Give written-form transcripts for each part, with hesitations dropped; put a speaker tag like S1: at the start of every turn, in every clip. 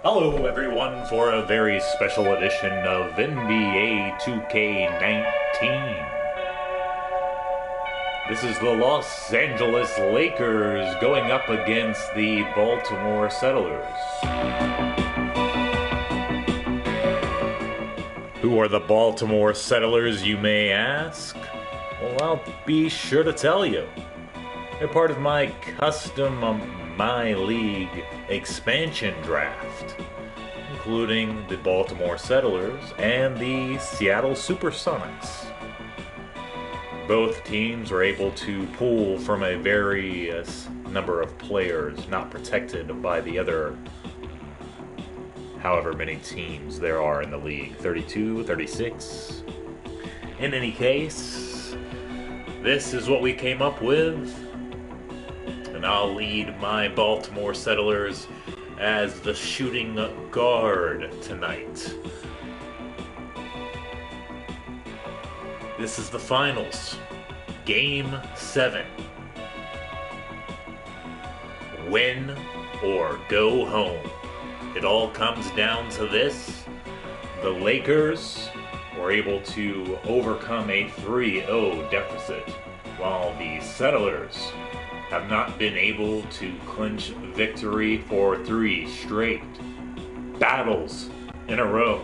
S1: Hello everyone for a very special edition of NBA 2K19. This is the Los Angeles Lakers going up against the Baltimore Settlers. Who are the Baltimore Settlers, you may ask? Well, I'll be sure to tell you. They're part of my custom MyLeague expansion draft, including the Baltimore Settlers and the Seattle Supersonics. Both teams were able to pull from a various number of players not protected by the other however many teams there are in the league, 32, 36. In any case, this is what we came up with. And I'll lead my Baltimore Settlers as the shooting guard tonight. This is the finals. Game 7. Win or go home. It all comes down to this. The Lakers were able to overcome a 3-0 deficit, while the Settlers have not been able to clinch victory for 3 straight battles in a row.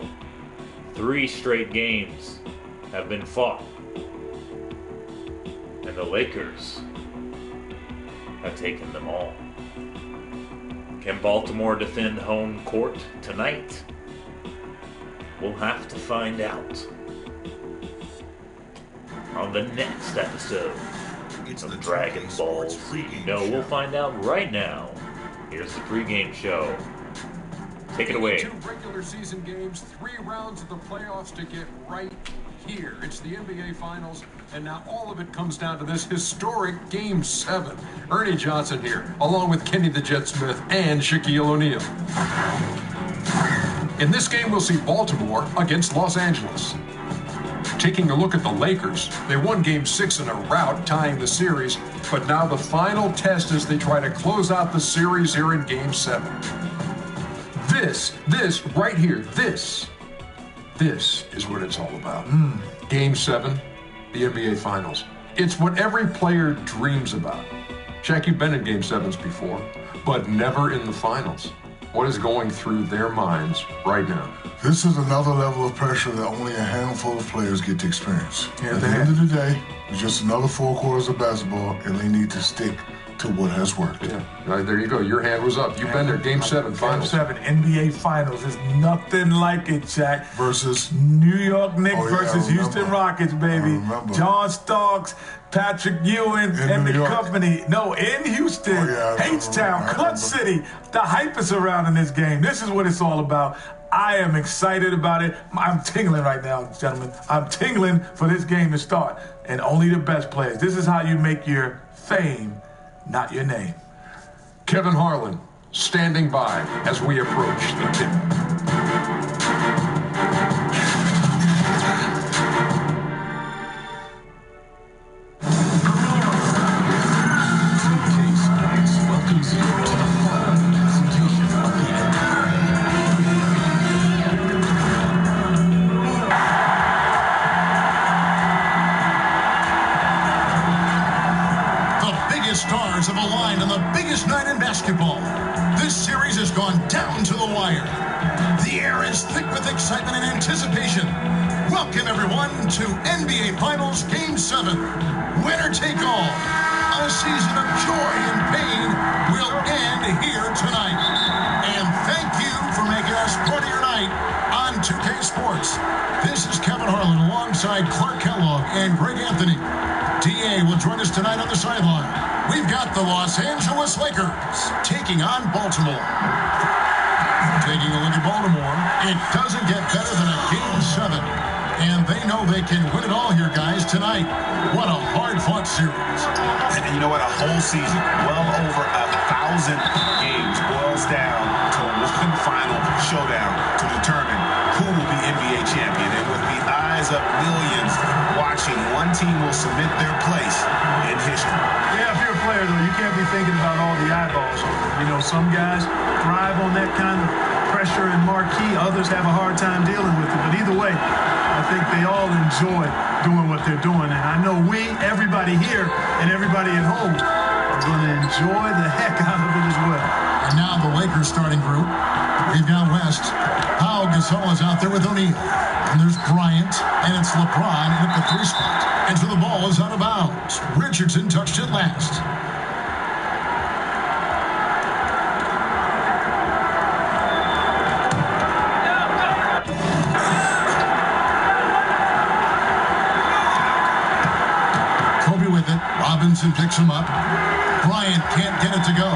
S1: 3 straight games have been fought, and the Lakers have taken them all. Can Baltimore defend home court tonight? We'll have to find out on the next episode of Dragon Balls. No, we'll find out right now. Here's the pregame show. Take it away.
S2: 2 regular season games, 3 rounds of the playoffs to get right here. It's the NBA Finals, and now all of it comes down to this historic Game 7. Ernie Johnson here, along with Kenny the Jet Smith and Shaquille O'Neal. In this game, we'll see Baltimore against Los Angeles. Taking a look at the Lakers, they won Game 6 in a rout, tying the series, but now the final test as they try to close out the series here in Game 7. This right here, this is what it's all about. Game 7, the NBA Finals. It's what every player dreams about. Shaq, you've been in Game 7s before, but never in the finals. What is going through their minds right now?
S3: This is another level of pressure that only a handful of players get to experience.
S2: Yeah,
S3: At the end of the day, it's just another 4 quarters of basketball, and they need to stick to what has worked.
S2: Yeah, right, there you go. Your hand was up. You've been there. Game 7 Finals.
S4: Game 7 NBA Finals. There's nothing like it, Jack.
S3: Versus
S4: New York Knicks
S3: Oh, yeah,
S4: versus
S3: I
S4: Houston
S3: remember.
S4: Rockets, baby.
S3: remember.
S4: John Starks, Patrick Ewing, and
S3: New
S4: the
S3: York.
S4: company. No, in Houston,
S3: Oh, yeah, I
S4: H-Town,
S3: remember.
S4: Clutch City. The hype is surrounding this game. This is what it's all about. I am excited about it. I'm tingling right now, gentlemen. I'm tingling for this game to start. And only the best players. This is how you make your fame, not your name.
S2: Kevin Harlan standing by as we approach the tip.
S5: Stars have aligned on the biggest night in basketball. This series has gone down to the wire. The air is thick with excitement and anticipation. Welcome, everyone, to NBA Finals Game 7. Winner take all. A season of joy and pain will end here tonight. And thank you for making us part of your night on 2K Sports. This is Kevin Harlan alongside Clark Kellogg and Greg Anthony. DA will join us tonight on the sideline. We've got the Los Angeles Lakers taking on Baltimore. Taking a look at Baltimore, it doesn't get better than a Game 7. And they know they can win it all here, guys, tonight. What a hard-fought series.
S6: And you know what? A whole season, well over 1,000 games, boils down to one final showdown to determine who will be NBA champion. And with the eyes of millions watching, one team will cement their place in history.
S4: Yeah, if you're a player, though, you can't be thinking about all the eyeballs. You know, some guys thrive on that kind of pressure.
S7: pressure and marquee. Others have a hard time dealing with it. But either way, I think they all enjoy doing what they're doing. And I know everybody here and everybody at home, are going to enjoy the heck out of it as well.
S5: And now the Lakers starting group. We've got West. Pau Gasol is out there with O'Neal. And there's Bryant, and it's LeBron at the 3 spot. And so the ball is out of bounds. Richardson touched it last. Kobe with it. Robinson picks him up. Bryant can't get it to go.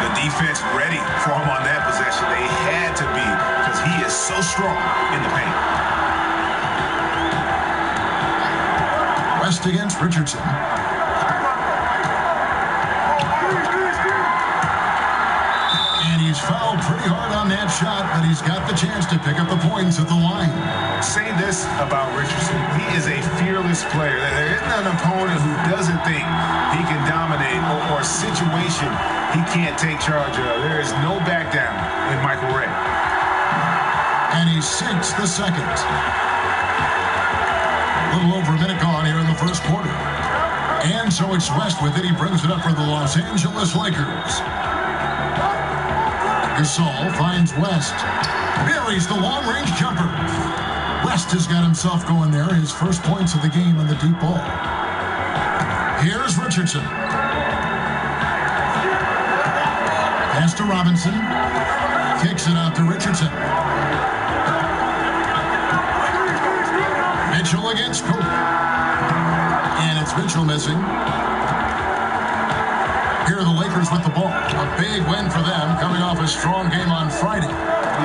S6: The defense ready for him on that possession. They had to be because he is so strong in the paint.
S5: West against Richardson. And he's fouled pretty hard on that shot, but he's got the chance to pick up the points at the line.
S6: Say this about Richardson. He is a fearless player. There isn't an opponent who doesn't think he can dominate or situation he can't take charge of. There is no back down in Michael Ray.
S5: And he sinks the second. A little over a minute gone here in the first quarter. And so it's West with it. He brings it up for the Los Angeles Lakers. Gasol finds West. Buries the long-range jumper. West has got himself going there. His first points of the game on the deep ball. Here's Richardson. Pass to Robinson. Kicks it out to Richardson. Mitchell against Kobe. And it's Mitchell missing. Here are the Lakers with the ball. A big win for them, coming off a strong game on Friday.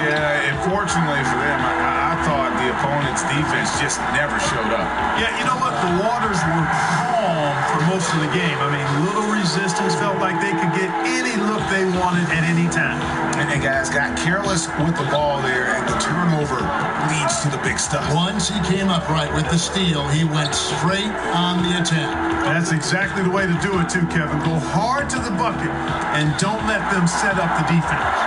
S6: Yeah, and fortunately for them, I thought the opponent's defense just never showed up.
S7: Yeah, you know what? The waters were calm for most of the game. I mean, little resistance, felt like they could get any look they wanted at any time.
S6: And the guys got careless with the ball there, and the turnover leads to the big stuff.
S5: Once he came upright with the steal, he went straight on the attack.
S7: That's exactly the way to do it, too, Kevin. Go hard to the bucket and don't let them set up the defense.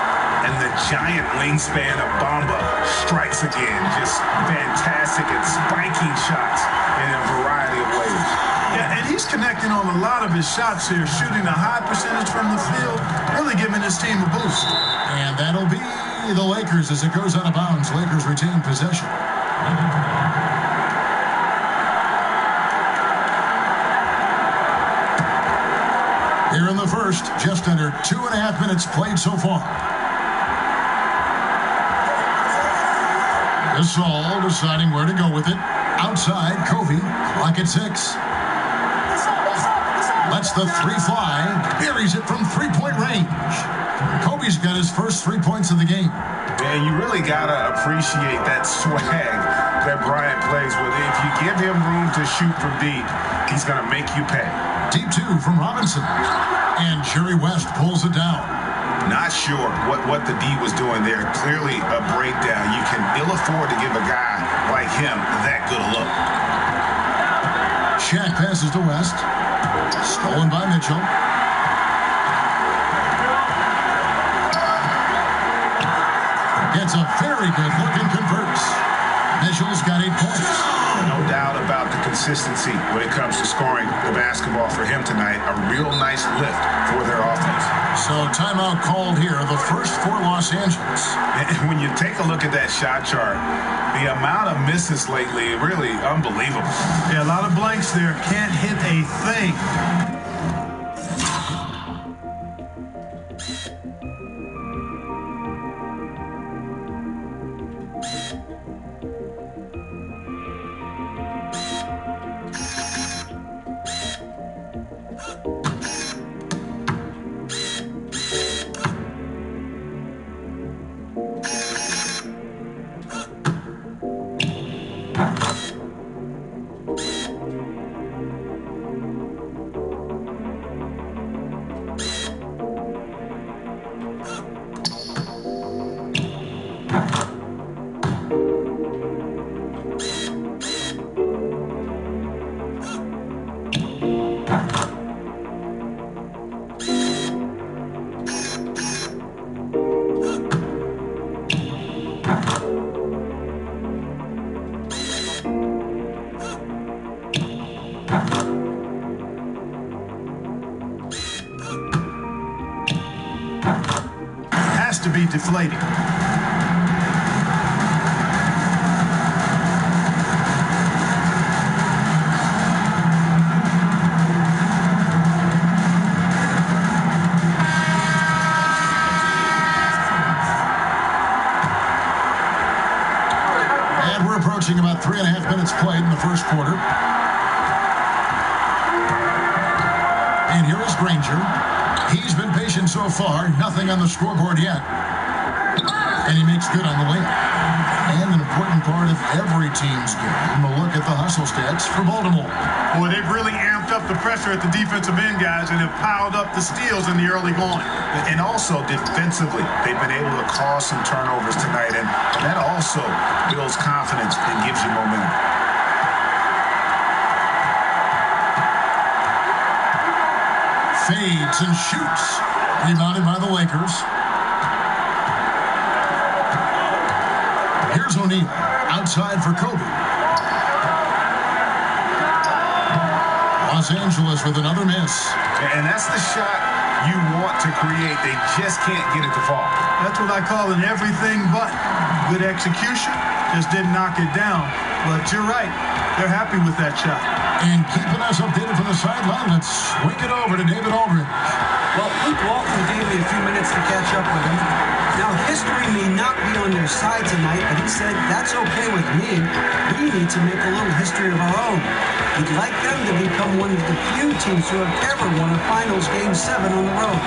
S6: And the giant wingspan of Bamba strikes again. Just fantastic and spiking shots in a variety of ways.
S7: Yeah, and he's connecting on a lot of his shots here, shooting a high percentage from the field, really giving his team a boost.
S5: And that'll be the Lakers as it goes out of bounds. Lakers retain possession. Here in the first, just under 2.5 minutes played so far. Gasol deciding where to go with it. Outside, Kobe, clock at 6. Lets the 3 fly, buries it from 3-point range. Kobe's got his first 3 points of the game.
S6: And you really got to appreciate that swag that Bryant plays with. If you give him room to shoot from deep, he's going to make you pay.
S5: Deep 2 from Robinson. And Jerry West pulls it down.
S6: Not sure what the D was doing there. Clearly a breakdown. You can ill afford to give a guy like him that good a look.
S5: Shaq passes to West. Stolen by Mitchell. Gets a very good look and converts. Mitchell's got 8 points.
S6: No doubt about the consistency when it comes to scoring the basketball for him tonight. A real nice lift for their offense.
S5: So timeout called here, the first for Los Angeles.
S6: And when you take a look at that shot chart, the amount of misses lately, really unbelievable.
S7: Yeah, a lot of blanks there. Can't hit a thing. lady.
S5: And we're approaching about 3.5 minutes played in the first quarter. And here is Granger. He's been patient so far. Nothing on the scoreboard yet. And he makes good on the layup. And an important part of every team's game, a look at the hustle stats for Baltimore.
S7: Boy, they've really amped up the pressure at the defensive end, guys, and have piled up the steals in the early going.
S6: And also defensively, they've been able to cause some turnovers tonight, and that also builds confidence and gives you momentum.
S5: Fades and shoots. Rebounded by the Lakers. Here's O'Neal. Outside for Kobe. Los Angeles with another miss.
S6: And that's the shot you want to create. They just can't get it to fall.
S7: That's what I call an everything but. Good execution, just didn't knock it down. But you're right, they're happy with that shot.
S5: And keeping us updated from the sideline, let's swing it over to David Aldridge.
S8: Well, Luke Walton gave me a few minutes to catch up with him. Now, history may not be on their side tonight, but he said, that's okay with me. We need to make a little history of our own. He'd like them to become one of the few teams who have ever won a Finals Game 7 on the road.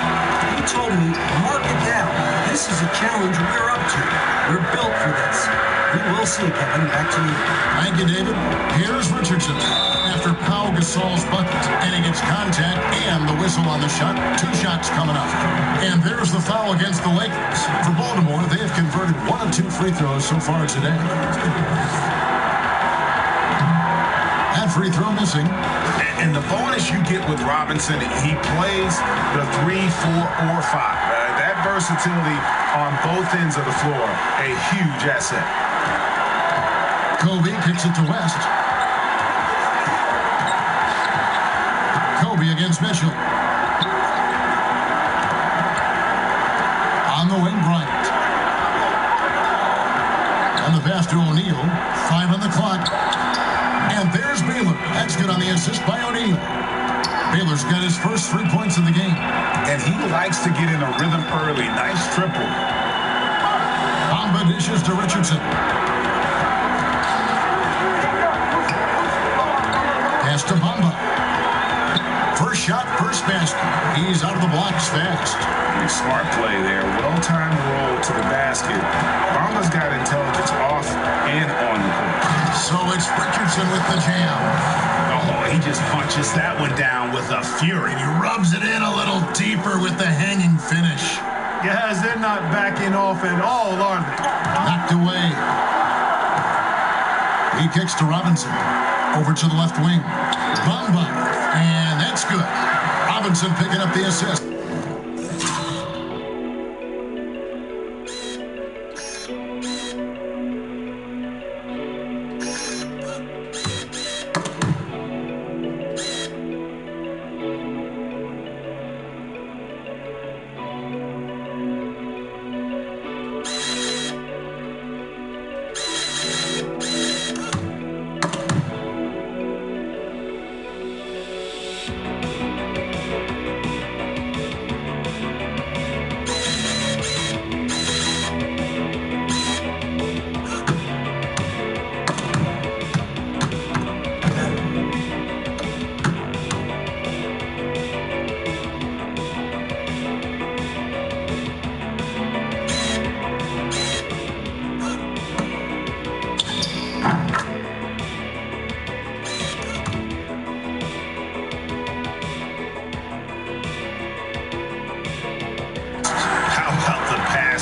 S8: He told me, mark it down. This is a challenge we're up to. We're built for this. We will see, Kevin. Back to you.
S5: Thank you, David. Here's Richardson. After Pau Gasol's bucket, and he gets contact and the whistle on the shot. 2 shots coming up. And there's the foul against the Lakers. For Baltimore, they have converted 1 of 2 free throws so far today. That free throw missing.
S6: And the bonus you get with Robinson, he plays the 3, 4, or 5. That versatility on both ends of the floor, a huge asset.
S5: Kobe kicks it to West. Kobe against Mitchell. On the wing, Bryant. And the pass to O'Neal. 5 on the clock. And there's Baylor. That's good on the assist by O'Neal. Baylor's got his first 3 points of the game.
S6: And he likes to get in a rhythm early. Nice triple.
S5: Bamba dishes to Richardson. Pass to Bamba. First shot, first basket. He's out of the blocks fast.
S6: Smart play there. Well-timed roll to the basket. Bamba's got intelligence off and on the court.
S5: So it's Richardson with the jam.
S6: Oh, he just punches that one down with a fury.
S5: He rubs it in a little deeper with the hanging finish.
S7: Guys, they're not backing off at all, are they?
S5: Knocked away. He kicks to Robinson. Over to the left wing. Bamba. And that's good. Robinson picking up the assist.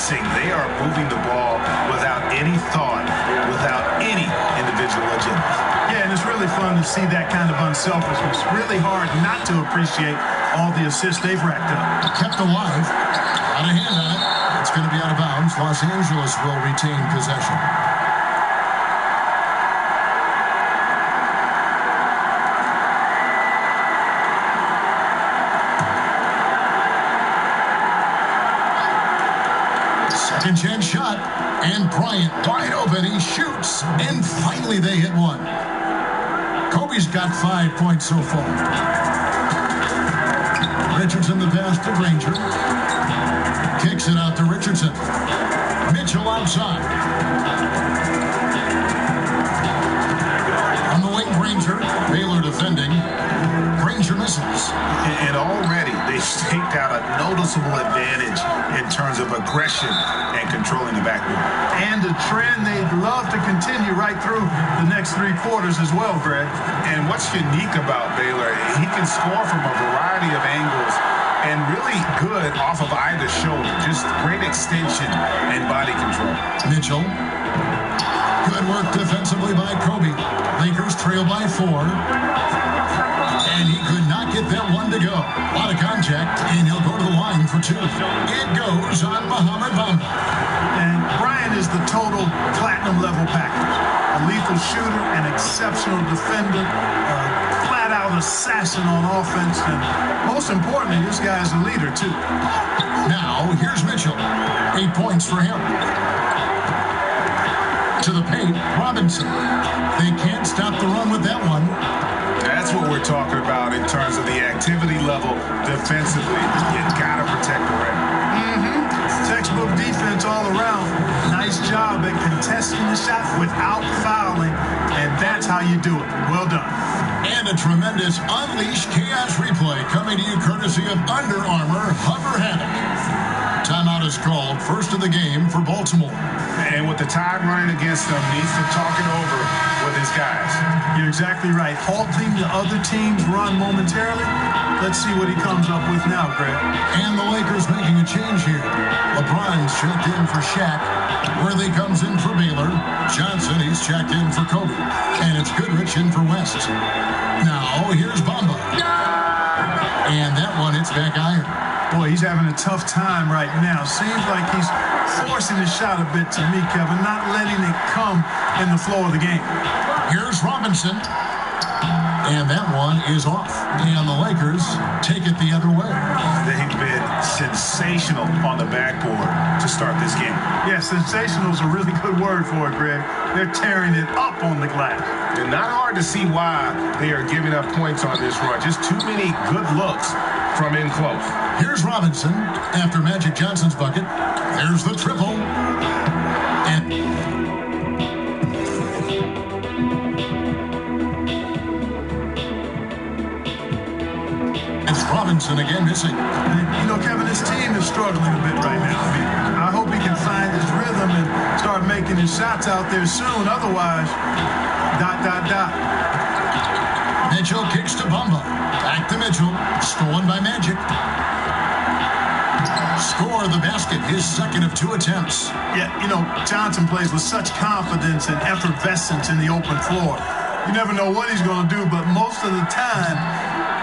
S6: They are moving the ball without any thought, without any individual agenda.
S7: Yeah, and it's really fun to see that kind of unselfishness. Really hard not to appreciate all the assists they've racked up.
S5: Kept alive. Got a hand on it. It's going to be out of bounds. Los Angeles will retain possession. Second chance. And Bryant wide open. He shoots. And finally they hit one. Kobe's got 5 points so far. Richardson the pass to Granger. Kicks it out to Richardson. Mitchell outside. On the wing, Granger. Baylor defending. Granger misses.
S6: And already they staked out a noticeable advantage in terms of aggression and controlling the backboard.
S7: And a trend they'd love to continue right through the next 3 quarters as well, Greg.
S6: And what's unique about Baylor, he can score from a variety of angles and really good off of either shoulder. Just great extension and body control.
S5: Mitchell. Good work defensively by Kobe. Lakers trail by 4. And he could not get that one to go. A lot of contact, and he'll go to the line for 2. It goes on Mohamed Bamba.
S7: And Bryant is the total platinum level package. A lethal shooter, an exceptional defender, a flat-out assassin on offense, and most importantly, this guy is a leader, too.
S5: Now, here's Mitchell. 8 points for him. To the paint, Robinson. They can't stop the run with that one.
S6: That's what we're talking about in terms of the activity level defensively. You gotta protect the rim.
S7: Textbook defense all around. Nice job at contesting the shot without fouling, and that's how you do it. Well done.
S5: And a tremendous Unleash Chaos replay coming to you courtesy of Under Armour Hover Hammock. Timeout is called, first of the game for Baltimore.
S6: And with the tide running against them, needs to talk it over with his guys.
S7: You're exactly right. Halting the other team's run momentarily. Let's see what he comes up with now, Greg.
S5: And the Lakers making a change here. LeBron's checked in for Shaq. Worthy comes in for Baylor. Johnson, he's checked in for Kobe. And it's Goodrich in for West. Now, here's Bamba. And that one hits back iron.
S7: Boy, he's having a tough time right now. Seems like he's forcing the shot a bit to me, Kevin, not letting it come in the flow of the game.
S5: Here's Robinson. And that one is off. And the Lakers take it the other way.
S6: They've been sensational on the backboard to start this game.
S7: Yeah, sensational is a really good word for it, Greg. They're tearing it up on the glass.
S6: And not hard to see why they are giving up points on this run. Just too many good looks from in close.
S5: Here's Robinson after Magic Johnson's bucket. There's the triple. And it's Robinson again missing.
S7: You know, Kevin, this team is struggling a bit right now. I mean, I hope he can find his rhythm and start making his shots out there soon. Otherwise, ...
S5: Mitchell kicks to Bamba. Back to Mitchell. Stolen by Magic. Score the basket. His second of 2 attempts.
S7: Yeah, you know, Johnson plays with such confidence and effervescence in the open floor. You never know what he's going to do, but most of the time,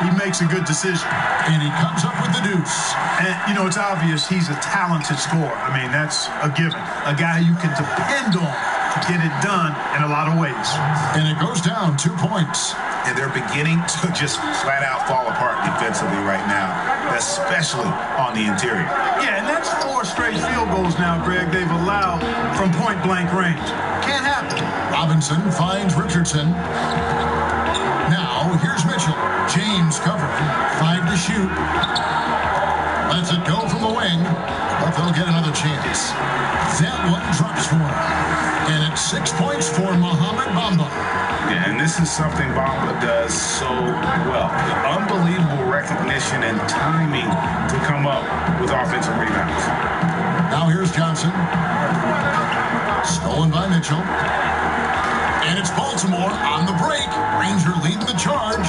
S7: he makes a good decision.
S5: And he comes up with the deuce.
S7: And, you know, it's obvious he's a talented scorer. I mean, that's a given. A guy you can depend on to get it done in a lot of ways.
S5: And it goes down 2 points.
S6: And they're beginning to just flat out fall apart defensively right now, especially on the interior.
S7: Yeah, and that's 4 straight field goals now, Greg, they've allowed from point-blank range. Can't happen.
S5: Robinson finds Richardson. Now, here's Mitchell. James covering. 5 to shoot. Lets it go from the wing, but they'll get another chance. That one drops for him. And it's 6 points for Mohamed Bamba.
S6: Yeah, and this is something Bamba does so well. Unbelievable recognition and timing to come up with offensive rebounds.
S5: Now here's Johnson. Stolen by Mitchell. And it's Baltimore on the break. Granger leading the charge.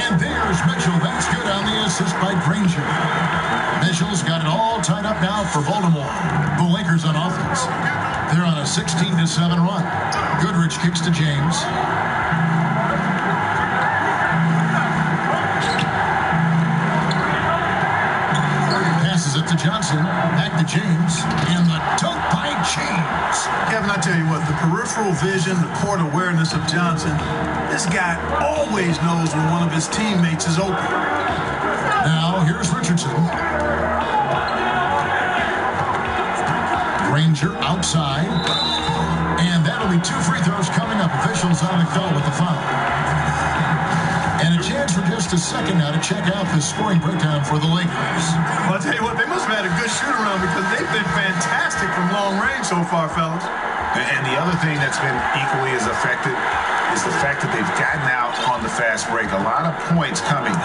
S5: And there's Mitchell. That's good on the assist by Granger. Mitchell's got it all tied up now for Baltimore. The Lakers on offense. They're on a 16-7 run. Goodrich kicks to James. Passes it to Johnson. Back to James. And the dunk by James.
S7: Kevin, I tell you what, the peripheral vision, the court awareness of Johnson, this guy always knows when one of his teammates is open.
S5: Now, here's Richardson. Granger outside. And that'll be 2 free throws coming up. Officials on the call with the foul. And a chance for just a second now to check out the scoring breakdown for the Lakers.
S7: Well, I'll tell you what, they must have had a good shoot-around because they've been fantastic from long range so far, fellas.
S6: And the other thing that's been equally as effective is the fact that they've gotten out on the fast break. A lot of points coming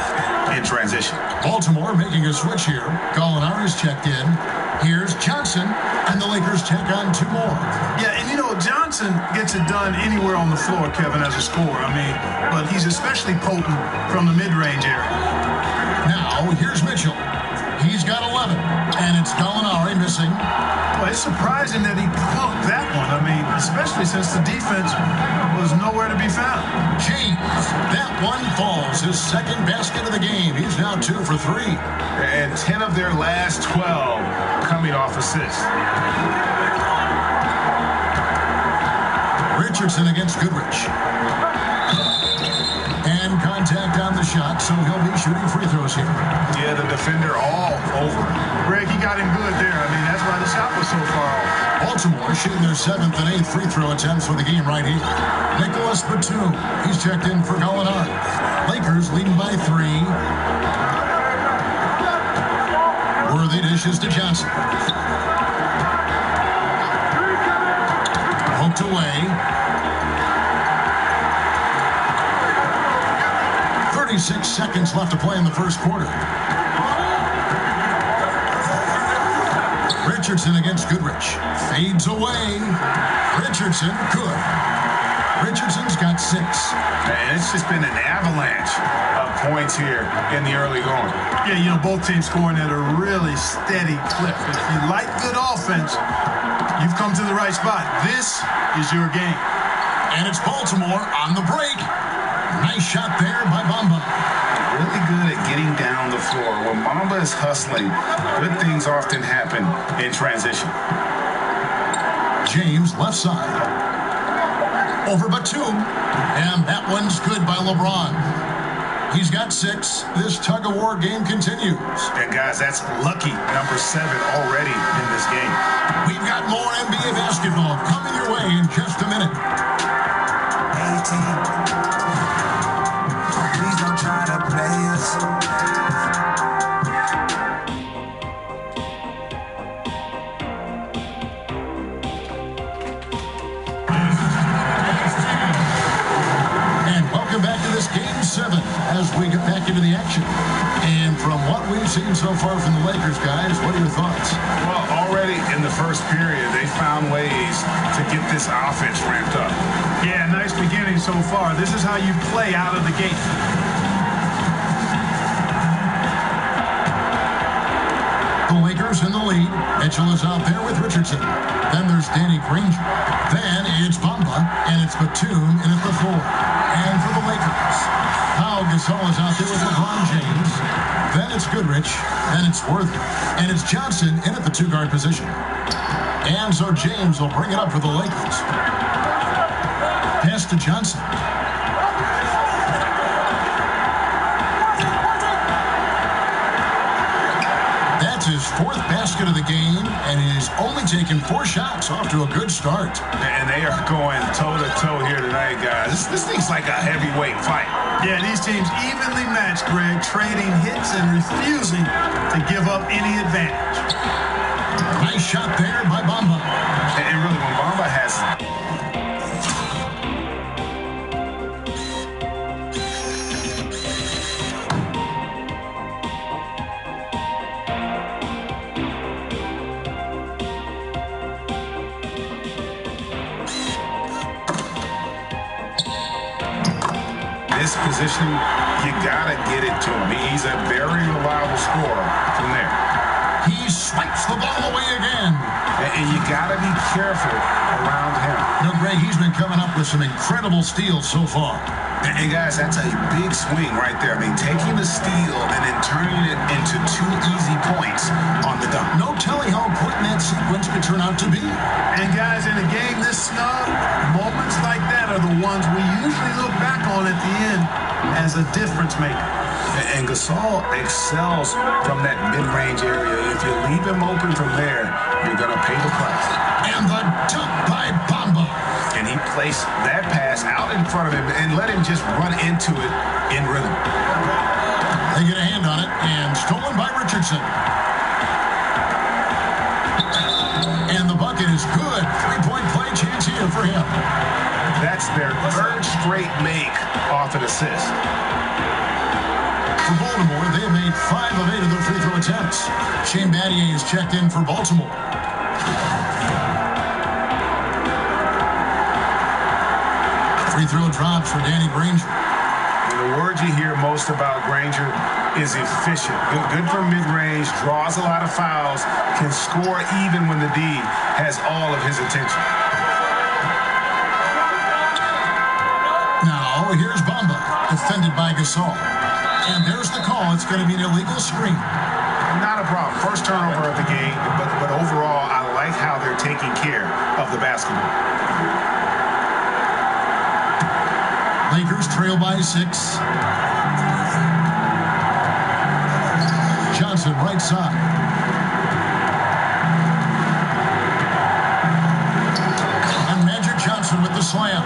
S6: in transition.
S5: Baltimore making a switch here. Gallinari's checked in. Here's Johnson, and the Lakers check on 2 more.
S7: Yeah, and you know, Johnson gets it done anywhere on the floor, Kevin, as a scorer. I mean, but he's especially potent from the mid-range area.
S5: Now, here's Mitchell. He's got 11, and it's Gallinari missing.
S7: Well, it's surprising that he plunked that one. I mean, especially since the defense was nowhere to be found.
S5: James, that one falls. His second basket of the game. He's now 2 for 3.
S6: And 10 of their last 12 coming off assists.
S5: Richardson against Goodrich. And contact on the shot, so he'll be shooting free throws here.
S6: Yeah, the defender all over.
S7: Greg, he got him good there. I mean, that's why the shot was so far off.
S5: Baltimore shooting their 7th and 8th free throw attempts for the game right here. Nicholas Batum, he's checked in for Gallinari. Lakers leading by 3. Worthy dishes to Johnson. Poked away. 36 seconds left to play in the first quarter. Richardson against Goodrich. Fades away. Richardson, good. Richardson's got 6.
S6: And it's just been an avalanche of points here in the early going.
S7: Yeah, you know, both teams scoring at a really steady clip. If you like good offense, you've come to the right spot. This is your game.
S5: And it's Baltimore on the break. Nice shot there by Bamba.
S6: Really good at getting down the floor. When Bamba is hustling, good things often happen in transition.
S5: James, left side. Over Batum. And that one's good by LeBron. He's got 6. This tug-of-war game continues.
S6: And guys, that's lucky number 7 already in this game.
S5: We've got more NBA basketball coming your way in just a minute.
S9: 18. Please don't try to play us.
S5: And welcome back to this Game 7 as we get back into the action. And from what we've seen so far from the Lakers, guys, what are your thoughts?
S6: Well, already in the first period, they found ways to get this offense ramped up.
S7: Yeah, nice beginning so far. This is how you play out of the gate.
S5: The Lakers in the lead. Mitchell is out there with Richardson. Then there's Danny Granger. Then it's Bamba, and it's Batum in at the 4. And for the Lakers, Pau Gasol is out there with LeBron James. Then it's Goodrich. Then it's Worthy. And it's Johnson in at the 2-guard position. And so James will bring it up for the Lakers. Pass to Johnson. That's his 4th basket of the game, and he's only taken 4 shots, off to a good start.
S6: And they are going toe-to-toe here tonight, guys. This thing's like a heavyweight fight.
S7: Yeah, these teams evenly matched, Greg, trading hits and refusing to give up any advantage.
S5: Nice shot there by Bamba.
S6: And really, when Bamba has... This position, you gotta get it to him. He's a very reliable scorer from there.
S5: He swipes the ball away again.
S6: And you gotta be careful around him.
S5: No, Greg, he's been coming up with some incredible steals so far.
S6: And guys, that's a big swing right there. I mean, taking the steal and then turning it into 2 easy points on the dunk.
S5: No telling how important that sequence could turn out to be.
S7: And guys, in a game this snug, moments like that are the ones we usually look back on at the end as a difference maker.
S6: And Gasol excels from that mid-range area. If you leave him open from there, you're going to pay the price.
S5: And the dunk by Bamba.
S6: And he placed that pass out in front of him and let him just run into it in rhythm.
S5: They get a hand on it, and stolen by Richardson. And the bucket is good. Three-point play chance here for him.
S6: That's their third straight make off an assist.
S5: For Baltimore, they have made 5 of 8 of their free throw attempts. Shane Battier is checked in for Baltimore. Free throw drops for Danny Granger.
S6: The word you hear most about Granger is efficient. Good from mid-range, draws a lot of fouls, can score even when the D has all of his attention.
S5: Now, here's Bamba, defended by Gasol. And there's the call. It's going to be an illegal screen.
S6: Not a problem. First turnover of the game, but overall, I like how they're taking care of the basketball.
S5: Lakers trail by 6. Johnson, right side. And Magic Johnson with the slam.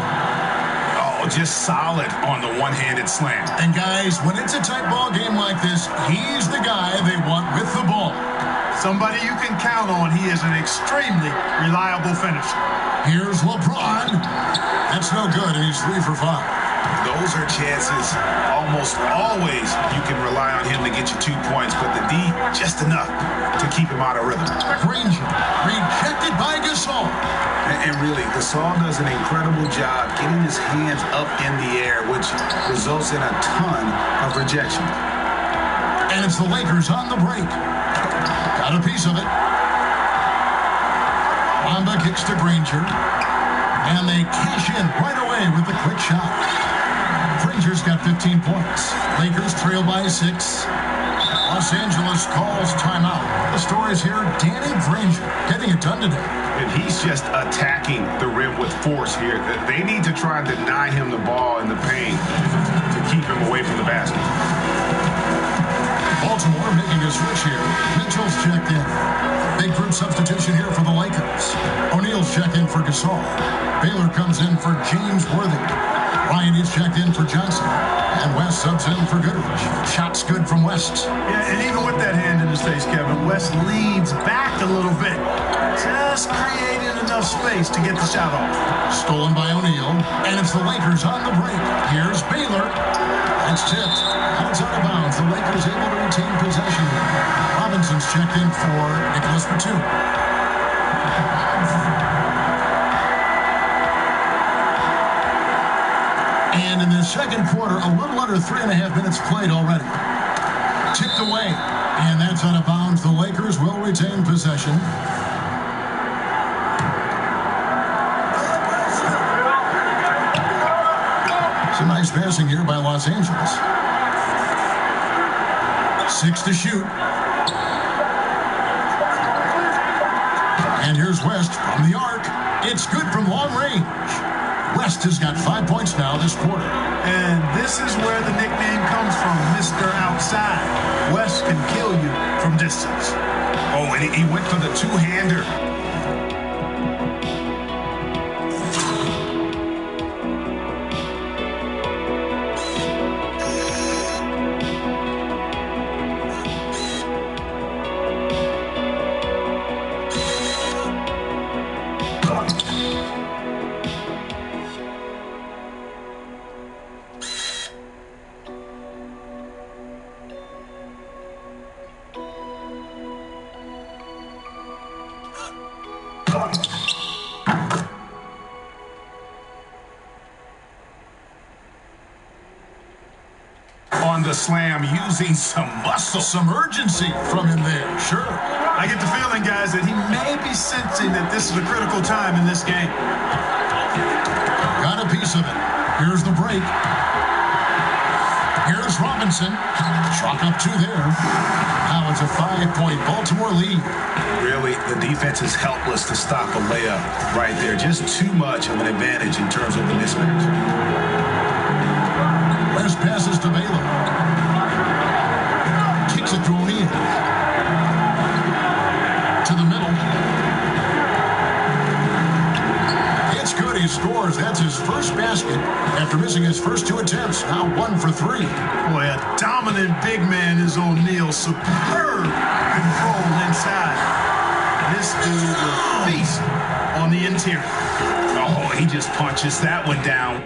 S6: Oh, just solid on the one-handed slam.
S5: And guys, when it's a tight ball game like this, he's the guy they want with the ball.
S7: Somebody you can count on. He is an extremely reliable finisher.
S5: Here's LeBron. That's no good, and he's 3 for 5.
S6: Those are chances almost always you can rely on him to get you 2 points, but the D, just enough to keep him out of rhythm.
S5: Granger, rejected by Gasol.
S6: And really, Gasol does an incredible job getting his hands up in the air, which results in a ton of rejection.
S5: And it's the Lakers on the break. Got a piece of it. Bamba kicks to Granger. And they cash in right away with the quick shot. Granger's got 15 points. Lakers trail by 6. Los Angeles calls timeout. The stories here, Danny Granger getting it done today.
S6: And he's just attacking the rim with force here. They need to try and deny him the ball in the paint to keep him away from the basket.
S5: Baltimore making a switch here. Mitchell's checked in. Big group substitution here for the Lakers. O'Neal's checked in for Gasol. Baylor comes in for James Worthy. Ryan is checked in for Johnson. And West subs in for Goodrich. Shots good from West.
S7: Yeah, and even with that hand in his face, Kevin, West leads back a little bit. Just creating enough space to get the shot off.
S5: Stolen by O'Neal. And it's the Lakers on the break. Here's Baylor. That's tipped. It's out of bounds. The Lakers able to retain possession. Robinson's checked in for Nicholas Batum. And in the second quarter, a little under 3.5 minutes played already. Tipped away. And that's out of bounds. The Lakers will retain possession. Some nice passing here by Los Angeles. 6 to shoot. And here's West from the arc. It's good from long range. West has got 5 points now this quarter.
S7: And this is where the nickname comes from, Mr. Outside. West can kill you from distance.
S6: Oh, and he went for the two-hander. On the slam, using some muscle.
S5: Some urgency from him there, sure.
S7: I get the feeling, guys, that he may be sensing that this is a critical time in this game.
S5: Got a piece of it. Here's the break. Here's Robinson. Chalk up 2 there. Now it's a 5-point Baltimore lead.
S6: Really, the defense is helpless to stop a layup right there. Just too much of an advantage in terms of the mismatch.
S5: West passes to Baylor. Kicks it to O'Neal. To the middle. It's good. He scores. That's his first basket after missing his first 2 attempts. Now 1 for 3.
S7: Boy, a dominant big man is O'Neal. Superb control inside. This dude will feast on the interior.
S6: Oh, he just punches that one down.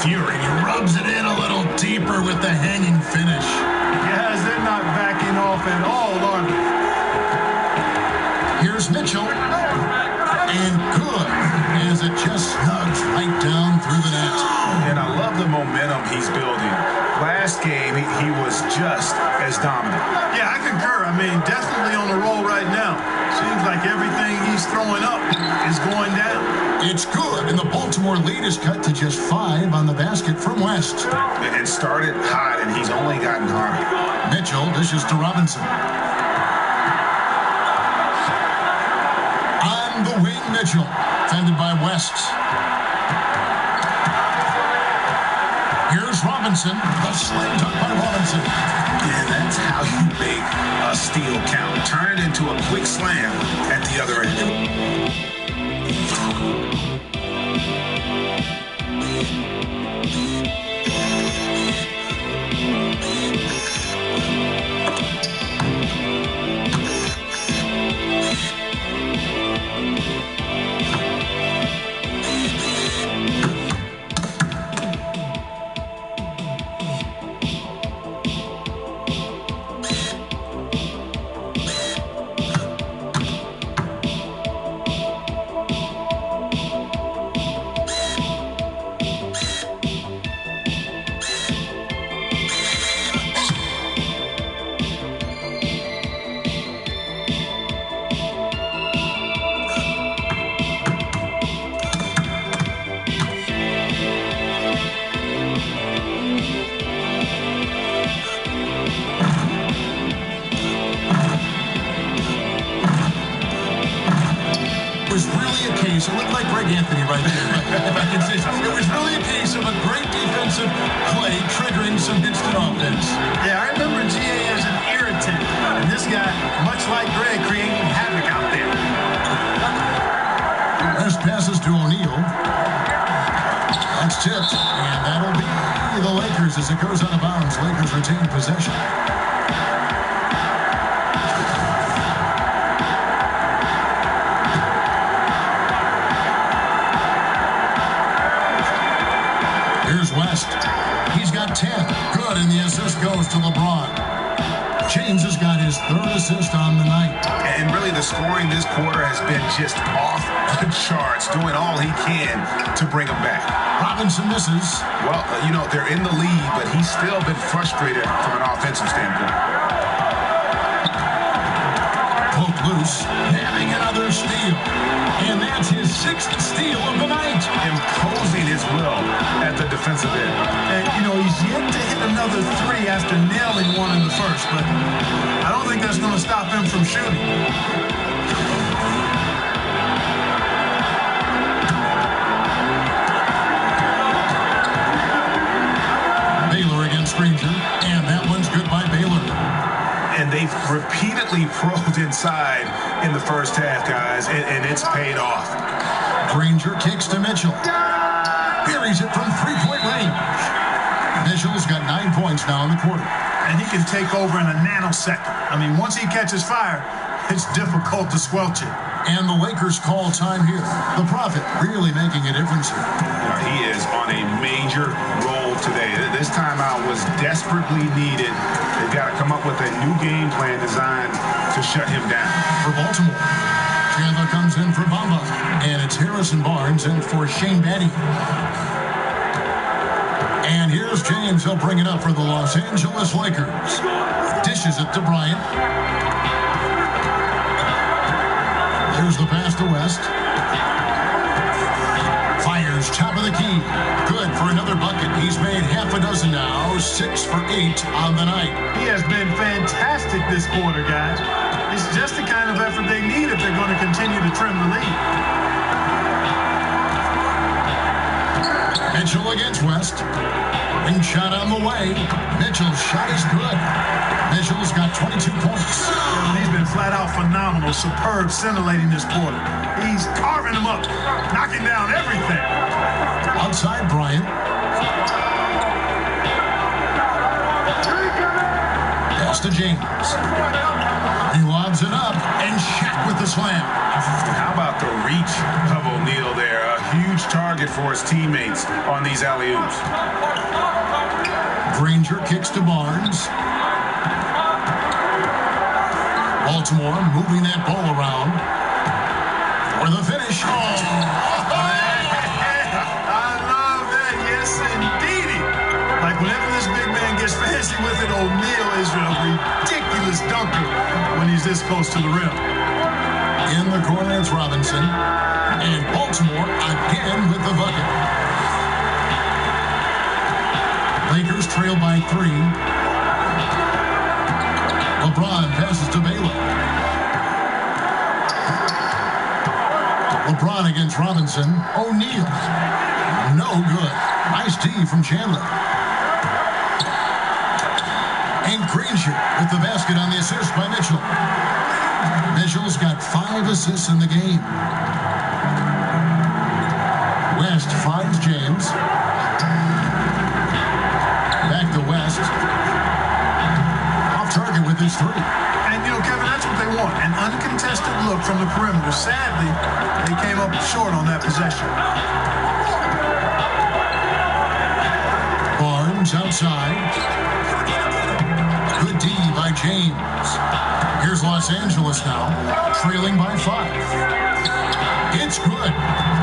S5: Fury rubs it in a little deeper with the hanging finish.
S7: Guys, they're not backing off at all, are they?
S5: Here's Mitchell. And good, as it just snugs right down through the net.
S6: And I love the momentum he's building. Last game, he was just as dominant.
S7: Yeah, I concur. I mean, definitely on the roll right now. Seems like everything he's throwing up is going down.
S5: It's good, and the Baltimore lead is cut to just 5 on the basket from West.
S6: It started hot, and he's only gotten hotter.
S5: Mitchell dishes to Robinson. On the wing, Mitchell, fended by West. Here's Robinson, the slam dunk by Robinson.
S6: And that's how you make a steal count. Turn it into a quick slam at the other end.
S5: It looked like Greg Anthony right there, if I can say so. It was really a case of a great defensive play triggering some instant offense.
S7: Yeah, I remember GA as an irritant, and this guy, much like Greg, creating havoc out there.
S5: West passes to O'Neal. That's tipped, and that'll be the Lakers as it goes out of bounds. Lakers retain possession. West. He's got 10. Good, and the assist goes to LeBron. James has got his his third assist on the night.
S6: And really the scoring this quarter has been just off the charts, doing all he can to bring him back.
S5: Robinson misses.
S6: Well, you know, they're in the lead, but he's still been frustrated from an offensive standpoint.
S5: Poked loose, nabbing another steal. And that's his 6th steal of the night.
S6: Imposing his will at the defensive end.
S7: And, you know, he's yet to hit another 3 after nailing one in the first, but I don't think that's going to stop him from shooting. Baylor against Granger, and that one's good by Baylor.
S6: And they've repeatedly probed inside in the first half, guys, and it's paid off.
S5: Granger kicks to Mitchell. Buries it from 3-point range. Mitchell's got 9 points now in the quarter.
S7: And he can take over in a nanosecond. I mean, once he catches fire, it's difficult to squelch it.
S5: And the Lakers call time here. The Prophet really making a difference here.
S6: He is on a major roll today. This timeout was desperately needed. They've got to come up with a new game plan designed to shut him down.
S5: For Baltimore, Chandler comes in for Bamba. And it's Harrison Barnes in for Shane Batty. And here's James. He'll bring it up for the Los Angeles Lakers. Dishes it to Bryant. There's the pass to West. Fires top of the key. Good for another bucket. He's made half a dozen now. 6 for 8 on the night.
S7: He has been fantastic this quarter, guys. It's just the kind of effort they need if they're going to continue to trim the lead.
S5: Mitchell against West. Ring shot on the way. Mitchell's shot is good. Mitchell's got 22 points.
S7: He's been flat out phenomenal, superb, scintillating this quarter. He's carving them up, knocking down everything.
S5: Outside Bryant. Pass to James. He lobs it up, and Shaq with the slam.
S6: How about the reach of O'Neal there? A huge target for his teammates on these alley-oops.
S5: Granger kicks to Barnes. Baltimore moving that ball around for the finish. Oh!
S7: I love that. Yes, indeedy. Like whenever this big man gets fancy with it, O'Neal is a ridiculous dunker when he's this close to the rim.
S5: In the corner, it's Robinson. And Baltimore again with the bucket. Lakers trail by 3. LeBron passes to Baylor. LeBron against Robinson. O'Neal. No good. Nice D from Chandler. And Granger with the basket on the assist by Mitchell. Mitchell's got 5 assists in the game. West finds James. Back to West. Off target with his 3.
S7: And, you know, Kevin, that's what they want. An uncontested look from the perimeter. Sadly, they came up short on that possession.
S5: Barnes outside. Good D by James. Here's Los Angeles now, trailing by 5. It's good.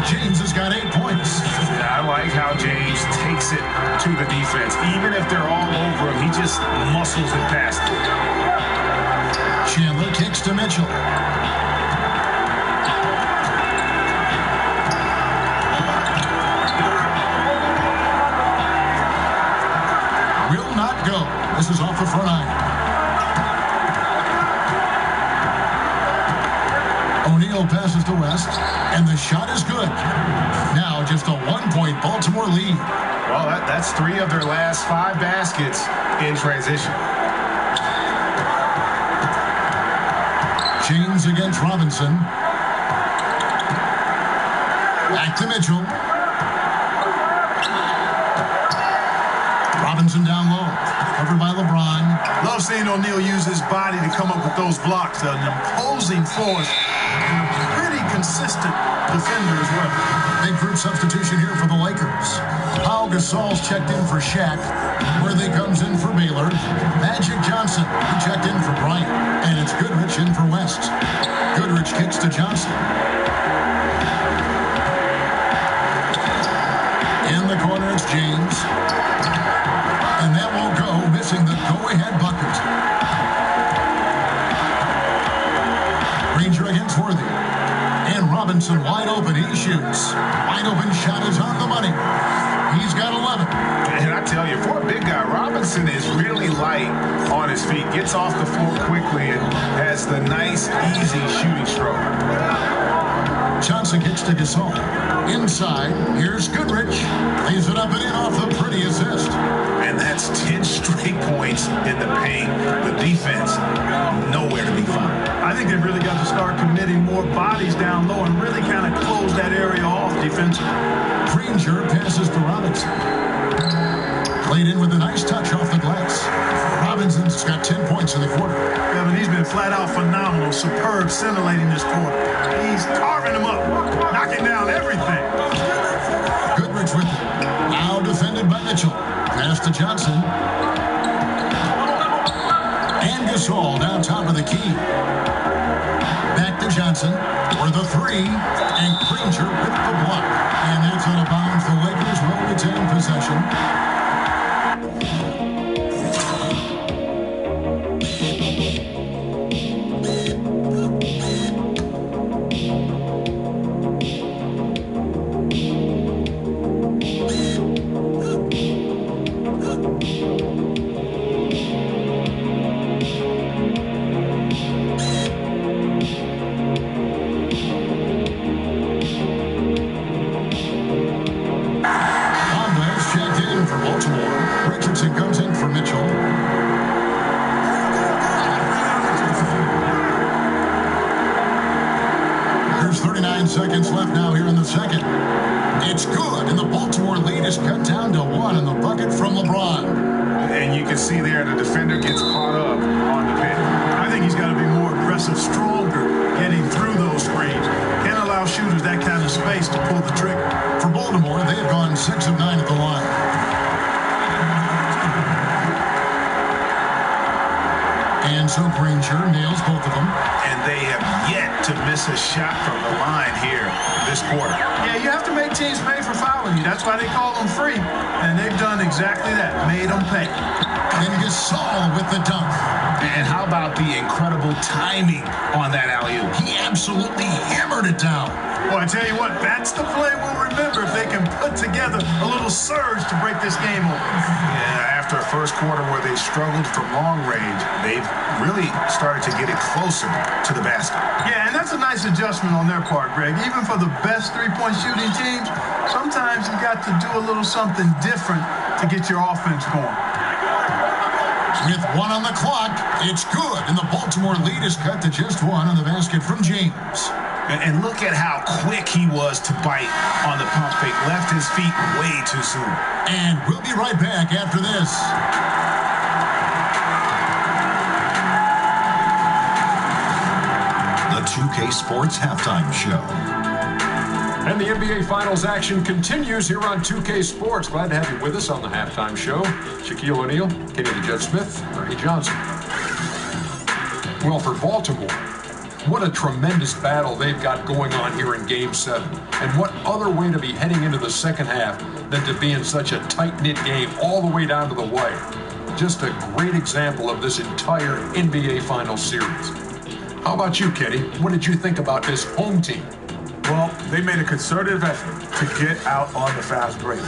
S5: James has got 8 points.
S6: Yeah, I like how James takes it to the defense. Even if they're all over him, he just muscles it past them.
S5: Chandler kicks to Mitchell. Will not go. This is off the front iron. O'Neal passes to West, and the shot is good. Now just a 1-point Baltimore lead.
S6: Well, that's 3 of their last 5 baskets in transition.
S5: James against Robinson. Back to Mitchell. Robinson down low. Covered by LeBron.
S7: Love seeing O'Neal use his body to come up with those blocks. An imposing force and a pretty consistent defender as well.
S5: Big group substitution here for the Lakers. Pau Gasol's checked in for Shaq. Worthy comes in for Baylor. Magic Johnson, who checked in for Bryant. in for West. Goodrich kicks to Johnson. In the corner, it's James. And that won't go, missing the go-ahead bucket. Granger against Worthy. And Robinson wide open. He shoots. Wide open shot is on the money. He's got 11.
S6: And I tell you, for a big guy, Robinson is really light on his feet. Gets off the floor quickly and has the nice, easy shooting stroke.
S5: Johnson gets to Gasol. Inside, here's Goodrich. Lays it up and in off the pretty assist.
S6: And that's 10 straight points in the paint. The defense, nowhere to be found.
S7: I think they've really got to start committing more bodies down low and really kind of close that area off defensively.
S5: Granger passes to Robinson. Played in with a nice touch off the glass. Robinson's got 10 points in the quarter.
S7: Yeah, but he's been flat out phenomenal. Superb, scintillating this quarter. He's carving them up, knocking down everything.
S5: Goodrich with it. Now defended by Mitchell. Pass to Johnson. And Gasol down top of the key. Back to Johnson for the three. And Granger with the block. And that's out of bounds. The Lakers will retain possession. Seconds left now here in the second. It's good, and the Baltimore lead is cut down to 1 in the bucket from LeBron.
S6: And you can see there the defender gets caught up on the pin.
S7: I think he's got to be more aggressive, stronger, getting through those screens. Can't allow shooters that kind of space to pull the trigger.
S5: For Baltimore, they've gone 6 of 9 at the line. And so Granger nails both of them.
S6: And they have yet to miss a shot from the line here this quarter.
S7: Yeah, you have to make teams pay for fouling you. That's why they call them free. And they've done exactly that, made them pay.
S5: And Gasol with the dunk.
S6: And how about the incredible timing on that alley-oop?
S5: He absolutely hammered it down.
S7: Well, I tell you what, that's the play we'll remember if they can put together a little surge to break this game open.
S6: Yeah, after a first quarter where they struggled from long range, they've really started to get it closer to the basket.
S7: Yeah, and that's a nice adjustment on their part, Greg. Even for the best three-point shooting teams, sometimes you got to do a little something different to get your offense going.
S5: With 1 on the clock, it's good, and the Baltimore lead is cut to just 1 on the basket from James.
S6: And look at how quick he was to bite on the pump fake. Left his feet way too soon.
S5: And we'll be right back after this. The 2K Sports Halftime Show.
S2: And the NBA Finals action continues here on 2K Sports. Glad to have you with us on the Halftime Show. Shaquille O'Neal, Kenny the Jet Smith, Ernie Johnson. Well, for Baltimore, what a tremendous battle they've got going on here in Game 7. And what other way to be heading into the second half than to be in such a tight-knit game all the way down to the wire. Just a great example of this entire NBA Finals series. How about you, Kenny? What did you think about this home team?
S4: Well, they made a concerted effort to get out on the fast break.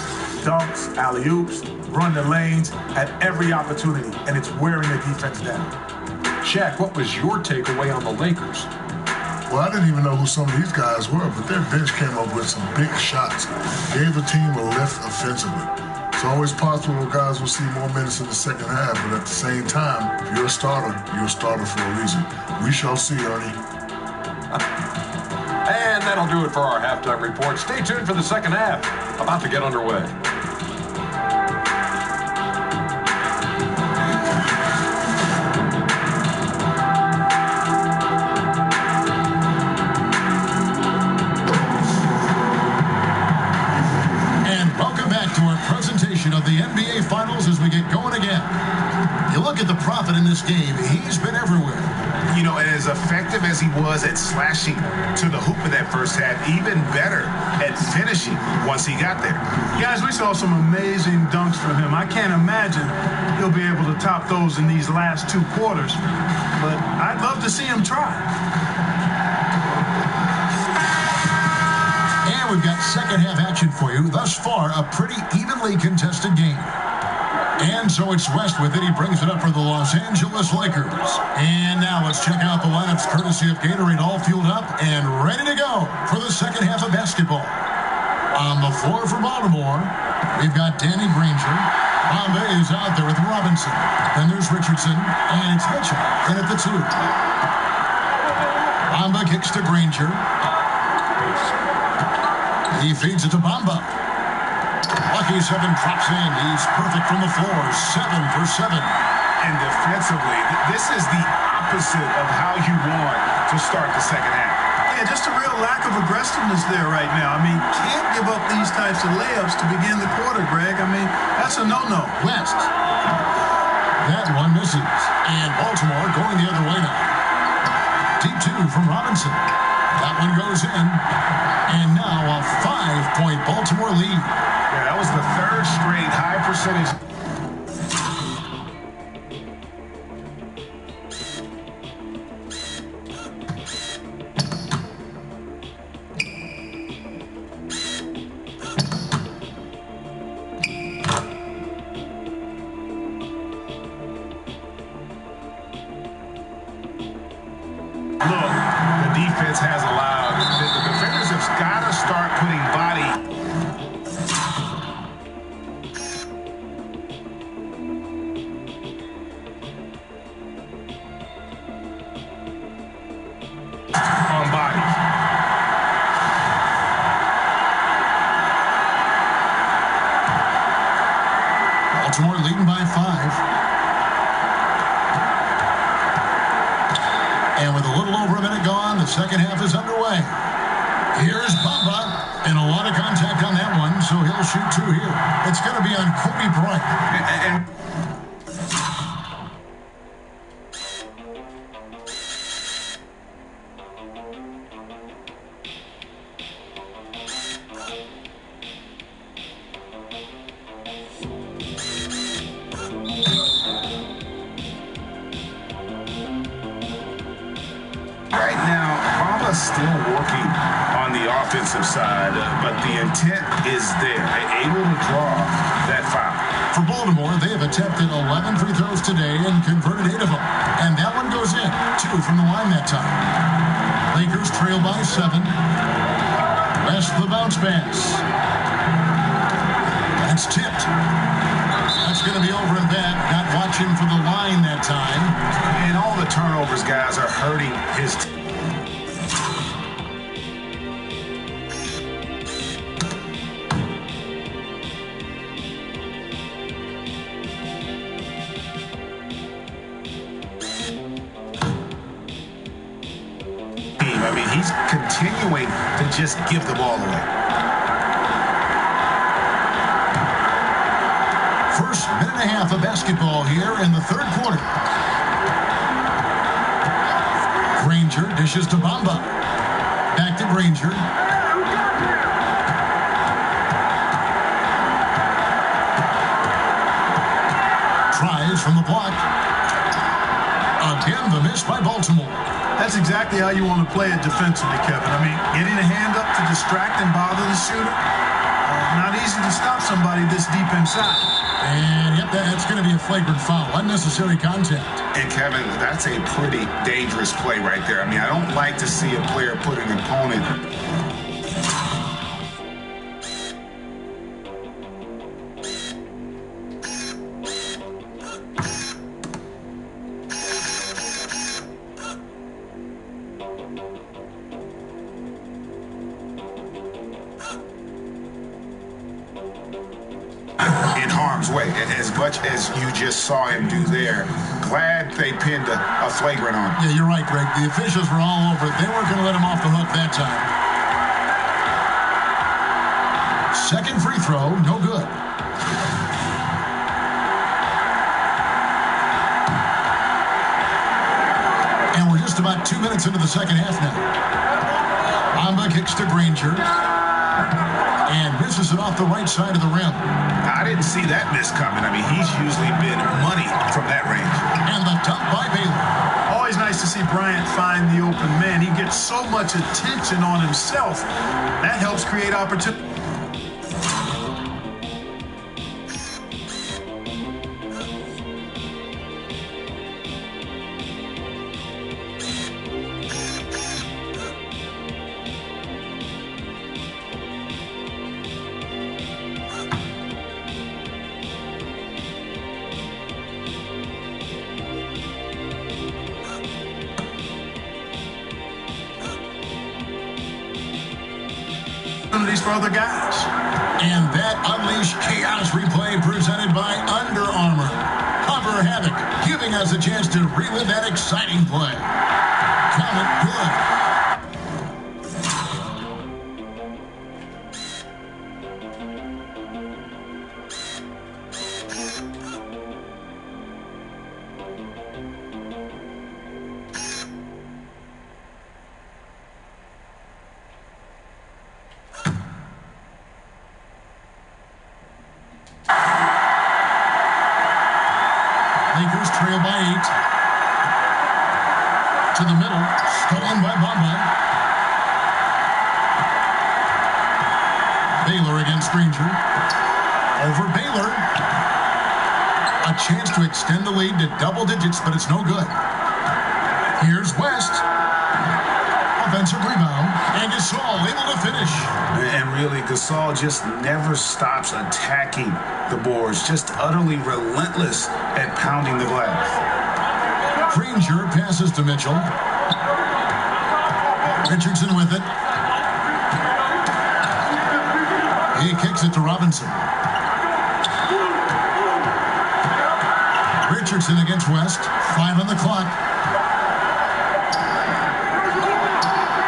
S4: Dunks, alley-oops, run the lanes at every opportunity, and it's wearing the defense down.
S2: Shaq, what was your takeaway on the Lakers?
S3: Well, I didn't even know who some of these guys were, but their bench came up with some big shots. Gave the team a lift offensively. It's always possible that guys will see more minutes in the second half, but at the same time, if you're a starter for a reason. We shall see, Ernie.
S2: And that'll do it for our halftime report. Stay tuned for the second half, about to get underway.
S5: And welcome back to our presentation of the NBA quarterfinals as we get going again. You look at the Prophet in this game, he's been everywhere.
S6: You know, and as effective as he was at slashing to the hoop in that first half, even better at finishing once he got there.
S7: Guys, we saw some amazing dunks from him. I can't imagine he'll be able to top those in these last 2 quarters, but I'd love to see him try.
S5: And we've got second half action for you. Thus far, a pretty evenly contested game. And so it's West with it. He brings it up for the Los Angeles Lakers. And now let's check out the lineups courtesy of Gatorade, all fueled up and ready to go for the second half of basketball. On the floor for Baltimore, we've got Danny Granger. Bamba is out there with Robinson. Then there's Richardson, and it's Mitchell in at the 2. Bamba kicks to Granger. He feeds it to Bamba. Lucky 7 drops in. He's perfect from the floor. 7 for 7.
S6: And defensively, this is the opposite of how you want to start the second half.
S7: Yeah, just a real lack of aggressiveness there right now. I mean, can't give up these types of layups to begin the quarter, Greg. I mean, that's a no-no.
S5: West. That one misses. And Baltimore going the other way now. Deep 2 from Robinson. That one goes in. And now a 5-point Baltimore lead.
S6: Yeah, that was the 3rd straight high percentage. Look, the defense has allowed. The defenders have got to start putting body. On bodies.
S5: Baltimore leading by 5. And with a little over a minute gone, the second half is underway. Here's Bamba, and a lot of contact on that one, so he'll shoot 2 here. It's going to be on Kobe Bryant.
S6: Right now, Bamba's still working on the offensive side, but the intent is there. Able to draw that foul.
S5: For Baltimore, they have attempted 11 free throws today and converted 8 of them. And that one goes in. 2 from the line that time. Lakers trail by 7. West the bounce pass. That's tipped. That's going to be over in that. Not watching for the line that time.
S6: And all the turnovers, guys, are hurting his team. I mean, he's continuing to just give the ball away.
S5: First minute and a half of basketball here in the 3rd quarter. Granger dishes to Bamba. Back to Granger. Tries from the block. Again, the miss by Baltimore.
S7: That's exactly how you want to play it defensively, Kevin. I mean, getting a hand up to distract and bother the shooter. Not easy to stop somebody this deep inside.
S5: And, yep, that's going to be a flagrant foul. Unnecessary contact.
S6: And, Kevin, that's a pretty dangerous play right there. I mean, I don't like to see a player put an opponent. In harm's way, as much as you just saw him do there. Glad they pinned a flagrant on him.
S5: Yeah, you're right, Greg. The officials were all over it. They weren't going to let him off the hook that time. Second free throw, no good. 2 minutes into the second half now. Bamba kicks to Granger. And misses it off the right side of the rim.
S6: I didn't see that miss coming. I mean, he's usually been money from that range.
S5: And the dunk by Baylor.
S7: Always nice to see Bryant find the open man. He gets so much attention on himself. That helps create opportunity. For other guys.
S5: And that Unleash Chaos replay presented by Under Armour. Cover Havoc, giving us a chance to relive that exciting play. Count it good. Lakers trail by 8. To the middle. Stolen by Bamba. Baylor against Granger. Over Baylor. A chance to extend the lead to double digits, but it's no good. Here's West. Offensive rebound. And Gasol able to finish.
S6: And really, Gasol just never stops attacking the boards. Just utterly relentless at pounding the glass.
S5: Granger passes to Mitchell. Richardson with it. He kicks it to Robinson. Richardson against West. 5 on the clock.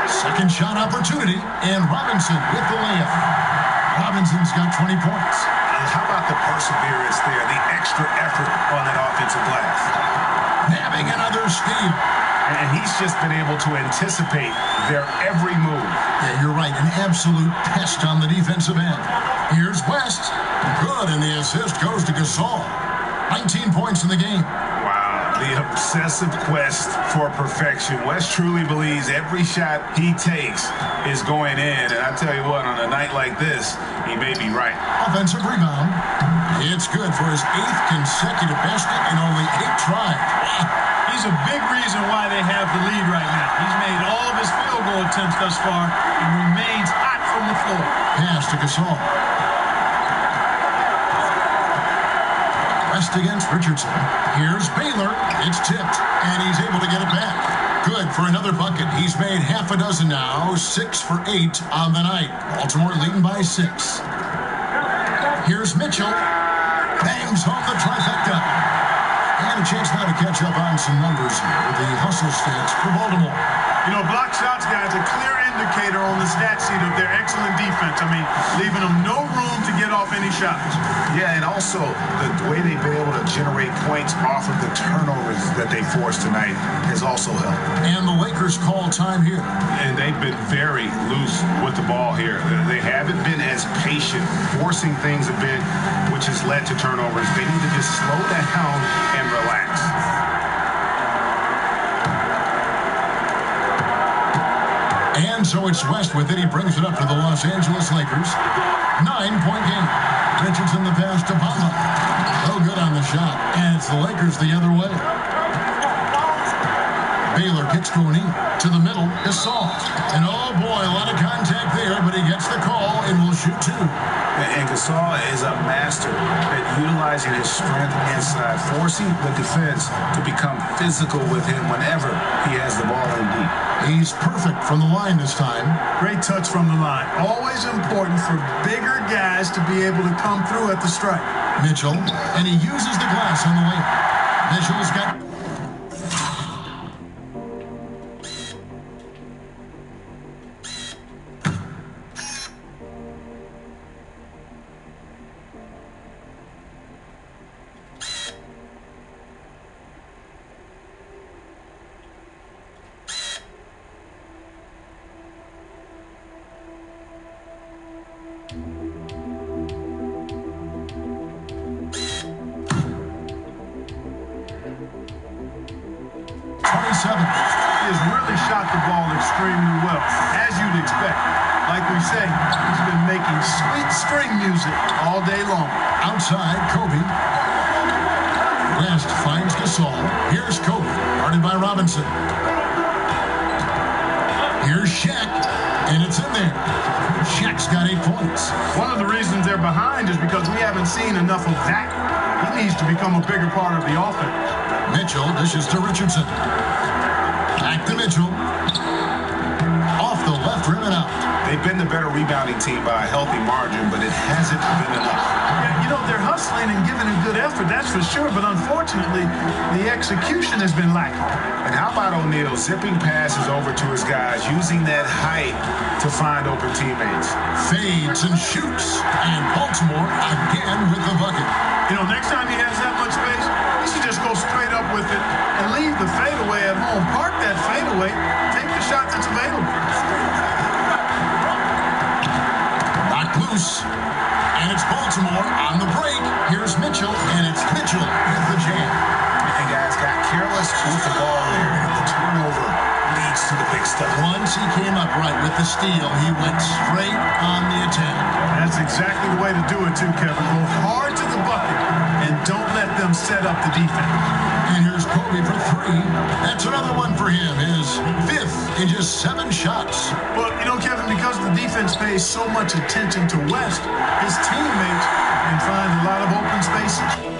S5: Second shot opportunity, and Robinson with the layup. Robinson's got 20 points.
S6: How about the perseverance there, the extra effort on that offensive glass?
S5: Nabbing another steal.
S6: And he's just been able to anticipate their every move.
S5: Yeah, you're right. An absolute pest on the defensive end. Here's West. Good, and the assist goes to Gasol. 19 points in the game.
S6: Wow, the obsessive quest for perfection. West truly believes every shot he takes is going in. And I tell you what, on a night like this, he may be right.
S5: Offensive rebound. It's good for his 8th consecutive basket in only 8 tries.
S7: He's a big reason why they have the lead right now. He's made all of his field goal attempts thus far and remains hot from the floor.
S5: Pass to Gasol. West against Richardson. Here's Baylor. It's tipped, and he's able to get it back. Good for another bucket. He's made half a dozen now. 6 for 8 on the night. Baltimore leading by 6. Here's Mitchell. Bangs home the trifecta. And a chance now to catch up on some numbers here with the hustle stats for Baltimore.
S7: You know, block shots, guys, a clear indicator on the stat sheet of their excellent defense. I mean, leaving them no room to get off any shots.
S6: Yeah, and also the way they've been able to generate points off of the turnovers that they forced tonight has also helped.
S5: And the Lakers call time here.
S6: And they've been very loose with the ball here. They haven't been as patient, forcing things a bit, which has led to turnovers. They need to just slow down and relax.
S5: And so it's West with it. He brings it up for the Los Angeles Lakers. 9-point game. Richardson the pass to Bamba. No good on the shot. And it's the Lakers the other way. Baylor kicks to O'Neal. To the middle. Gasol. And oh boy, a lot of contact there, but he gets the call and will shoot 2.
S6: And Gasol is a master at utilizing his strength inside, forcing the defense to become physical with him whenever he has the ball in deep.
S5: He's perfect from the line this time.
S7: Great touch from the line. Always important for bigger guys to be able to come through at the stripe.
S5: Mitchell, and he uses the glass on the layup. Mitchell's got...
S2: 27.
S7: He has really shot the ball extremely well, as you'd expect. Like we say, he's been making sweet string music all day long.
S2: Outside, Kobe. West finds Gasol. Here's Kobe, guarded by Robinson. Here's Shaq, and it's in there. Shaq's got 8 points.
S7: One of the reasons they're behind is because we haven't seen enough of that. He needs to become a bigger part of the offense.
S2: Mitchell dishes to Richardson. Back to Mitchell. Off the left rim and out.
S6: They've been the better rebounding team by a healthy margin, but it hasn't been enough.
S7: Yeah, you know, they're hustling and giving a good effort, that's for sure, but unfortunately, the execution has been lacking.
S6: And how about O'Neal zipping passes over to his guys, using that height to find open teammates?
S2: Fades and shoots. And Baltimore again with the bucket.
S7: You know, next time he has that much space, he should just go straight up with it and leave the fadeaway at home. Park that fadeaway, take the shot that's available.
S2: Knocked loose. And it's Baltimore on the break. Here's Mitchell, and it's Mitchell with the jam.
S6: And guys got careless with the ball there, and the turnover leads to the big stuff.
S2: Once he came up right with the steal, he went straight on the attack.
S7: That's exactly the way to do it too, Kevin. Go hard to the bucket and don't let them set up the defense.
S2: And here's Kobe for 3. That's another one for him. His 5th in just 7 shots.
S7: Well, you know, Kevin, because the defense pays so much attention to West, his teammates can find a lot of open spaces.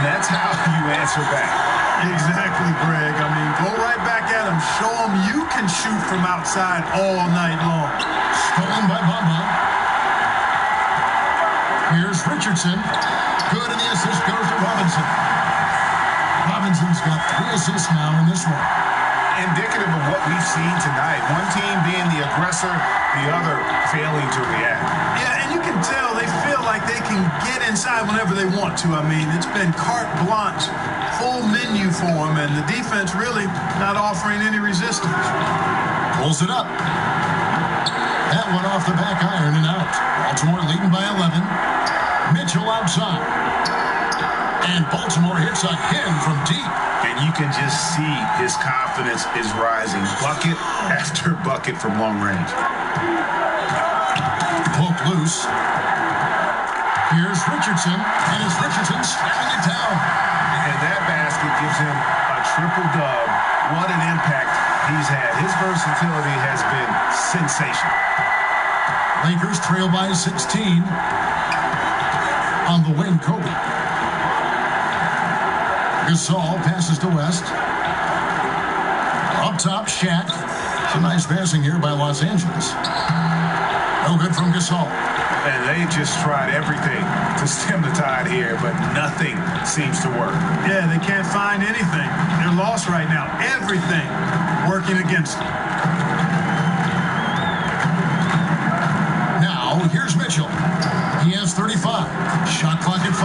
S6: That's how you answer back.
S7: Exactly, Greg. I mean, go right back at him. Show him you can shoot from outside all night long.
S2: Stolen by Bamba. Here's Richardson. Good, and the assist goes to Robinson. Robinson's got 3 assists now in this one.
S6: Indicative of what we've seen tonight. One team being the aggressor, the other failing to react.
S7: Yeah, and you can tell they feel like they can get inside whenever they want to. I mean, it's been carte blanche, full menu for them, and the defense really not offering any resistance.
S2: Pulls it up. That one off the back iron and out. Baltimore leading by 11.
S5: Mitchell outside. And Baltimore hits again from deep.
S6: And you can just see his confidence is rising. Bucket after bucket from long range.
S5: Poked loose. Here's Richardson. And it's Richardson slamming it down.
S6: And that basket gives him a triple dub. What an impact he's had. His versatility has been sensational.
S5: Lakers trail by 16. On the wing, Kobe. Gasol passes to West. Up top, Shaq. Some nice passing here by Los Angeles. No good from Gasol.
S6: And they just tried everything to stem the tide here, but nothing seems to work.
S7: Yeah, they can't find anything. They're lost right now. Everything working against them.
S5: Now, here's Mitchell. He has 35. Shot clock at 5.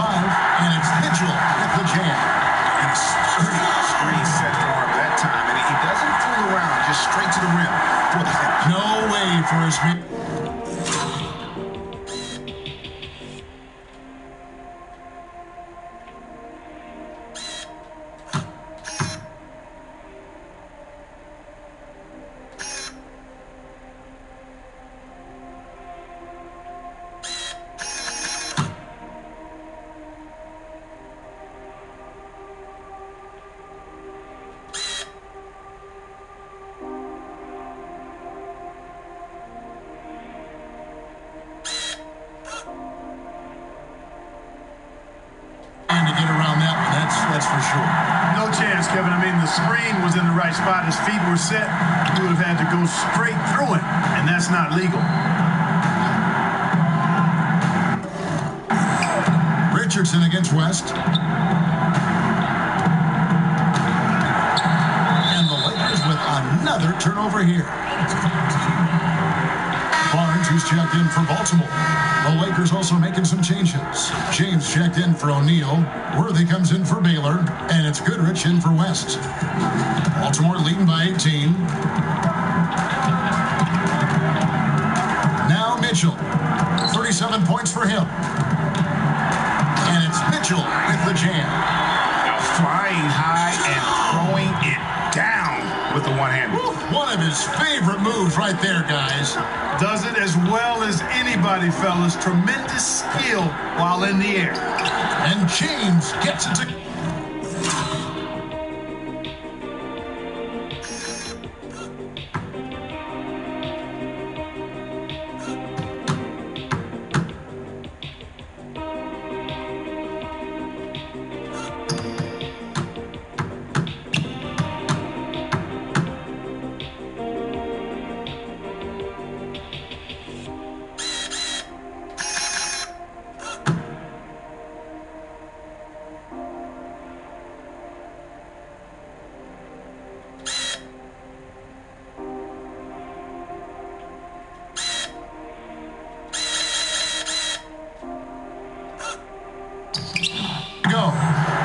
S5: And it's Mitchell with the jam.
S6: Screen set for him that time, and he doesn't fool around, just straight to the rim for the finish.
S5: No way for his mid. To get around that one, that's for sure.
S7: No chance, Kevin. I mean, the screen was in the right spot. His feet were set. He would have had to go straight through it, and that's not legal.
S5: Richardson against West. And the Lakers with another turnover here. Barnes, who's checked in for Baltimore. The Lakers also making some changes. James checked in for O'Neal. Worthy comes in for Baylor. And it's Goodrich in for West. Baltimore leading by 18. Now Mitchell. 37 points for him. And it's Mitchell with the jam.
S6: Now flying high and throwing it down with the one-hander.
S5: One of his favorite moves right there, guys.
S7: Does it as well as anybody, fellas. Tremendous skill while in the air.
S5: And James gets it to...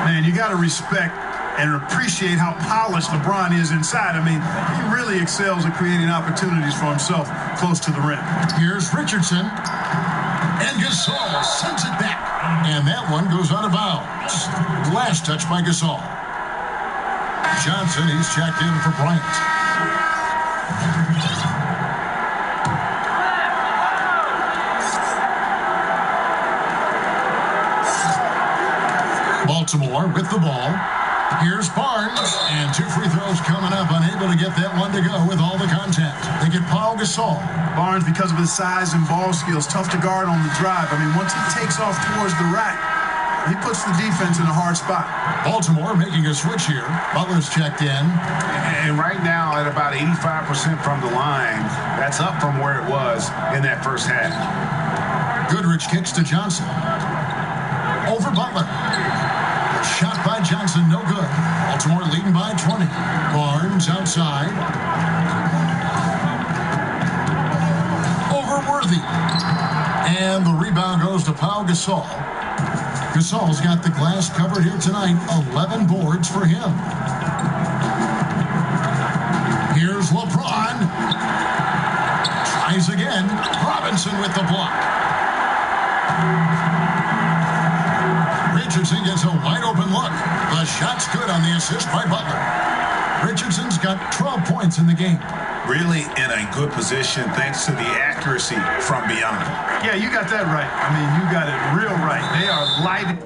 S7: Man, you got to respect and appreciate how polished LeBron is inside. I mean, he really excels at creating opportunities for himself close to the rim.
S5: Here's Richardson. And Gasol sends it back. And that one goes out of bounds. Last touch by Gasol. Johnson, he's checked in for Bryant. Baltimore with the ball. Here's Barnes, and 2 free throws coming up, unable to get that one to go with all the contact. They get Paul Gasol.
S7: Barnes, because of his size and ball skills, tough to guard on the drive. I mean, once he takes off towards the rack, he puts the defense in a hard spot.
S5: Baltimore making a switch here. Butler's checked in.
S6: And right now at about 85% from the line, that's up from where it was in that first half.
S5: Goodrich kicks to Johnson. Over Butler. Shot by Johnson, no good. Baltimore leading by 20. Barnes outside. Over Worthy. And the rebound goes to Pau Gasol. Gasol's got the glass covered here tonight. 11 boards for him. Here's LeBron. Tries again. Robinson with the block. Richardson gets a wide-open look. The shot's good on the assist by Butler. Richardson's got 12 points in the game.
S6: Really in a good position thanks to the accuracy from beyond.
S7: Yeah, you got that right. I mean, you got it real right. They are lighting.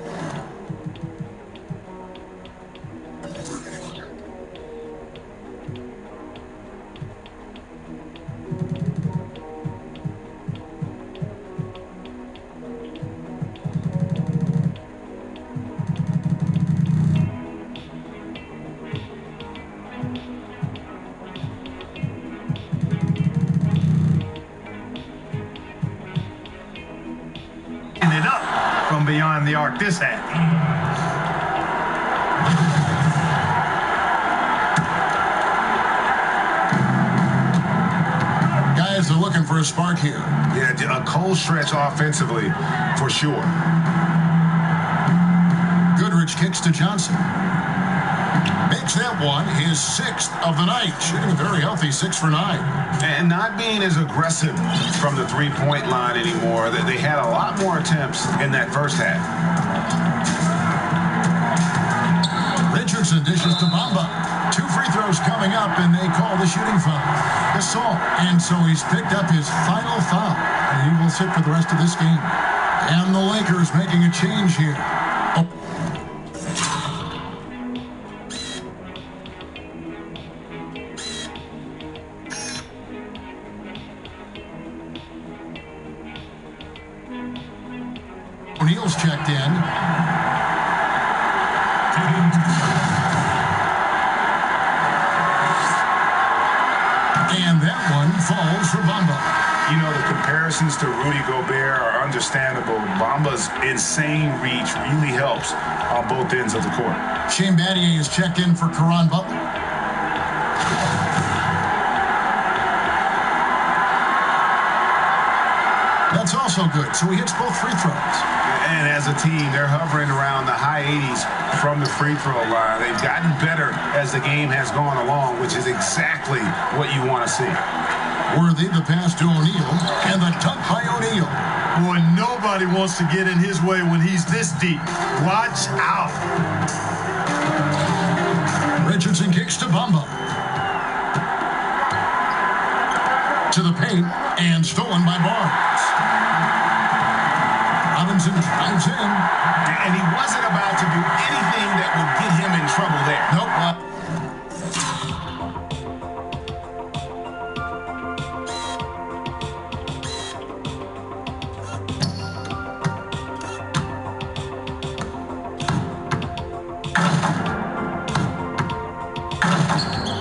S7: It up from beyond the arc this half.
S5: Guys are looking for a spark here.
S6: Yeah, a cold stretch offensively, for sure.
S5: Goodrich kicks to Johnson. Makes that one his 6th of the night. Shooting a very healthy 6 for 9.
S6: And not being as aggressive from the three-point line anymore. They had a lot more attempts in that first half.
S5: Richardson dishes to Bamba. 2 free throws coming up, and they call the shooting foul. Gasol. And so he's picked up his final foul. And he will sit for the rest of this game. And the Lakers making a change here. O'Neal's checked in. And that one falls for Bamba.
S6: You know, the comparisons to Rudy Gobert are understandable. Bamba's insane reach really helps on both ends of the court.
S5: Shane Battier is checked in for Caron Butler. That's also good, so he hits both free throws.
S6: And as a team, they're hovering around the high 80s from the free throw line. They've gotten better as the game has gone along, which is exactly what you want to see.
S5: Worthy, the pass to O'Neal, and the dunk by O'Neal.
S7: Boy, nobody wants to get in his way when he's this deep. Watch out.
S5: Richardson kicks to Bamba. To the paint, and stolen by Barnes. Robinson drives in.
S6: And he wasn't about to do anything that would get him in trouble there.
S5: Nope.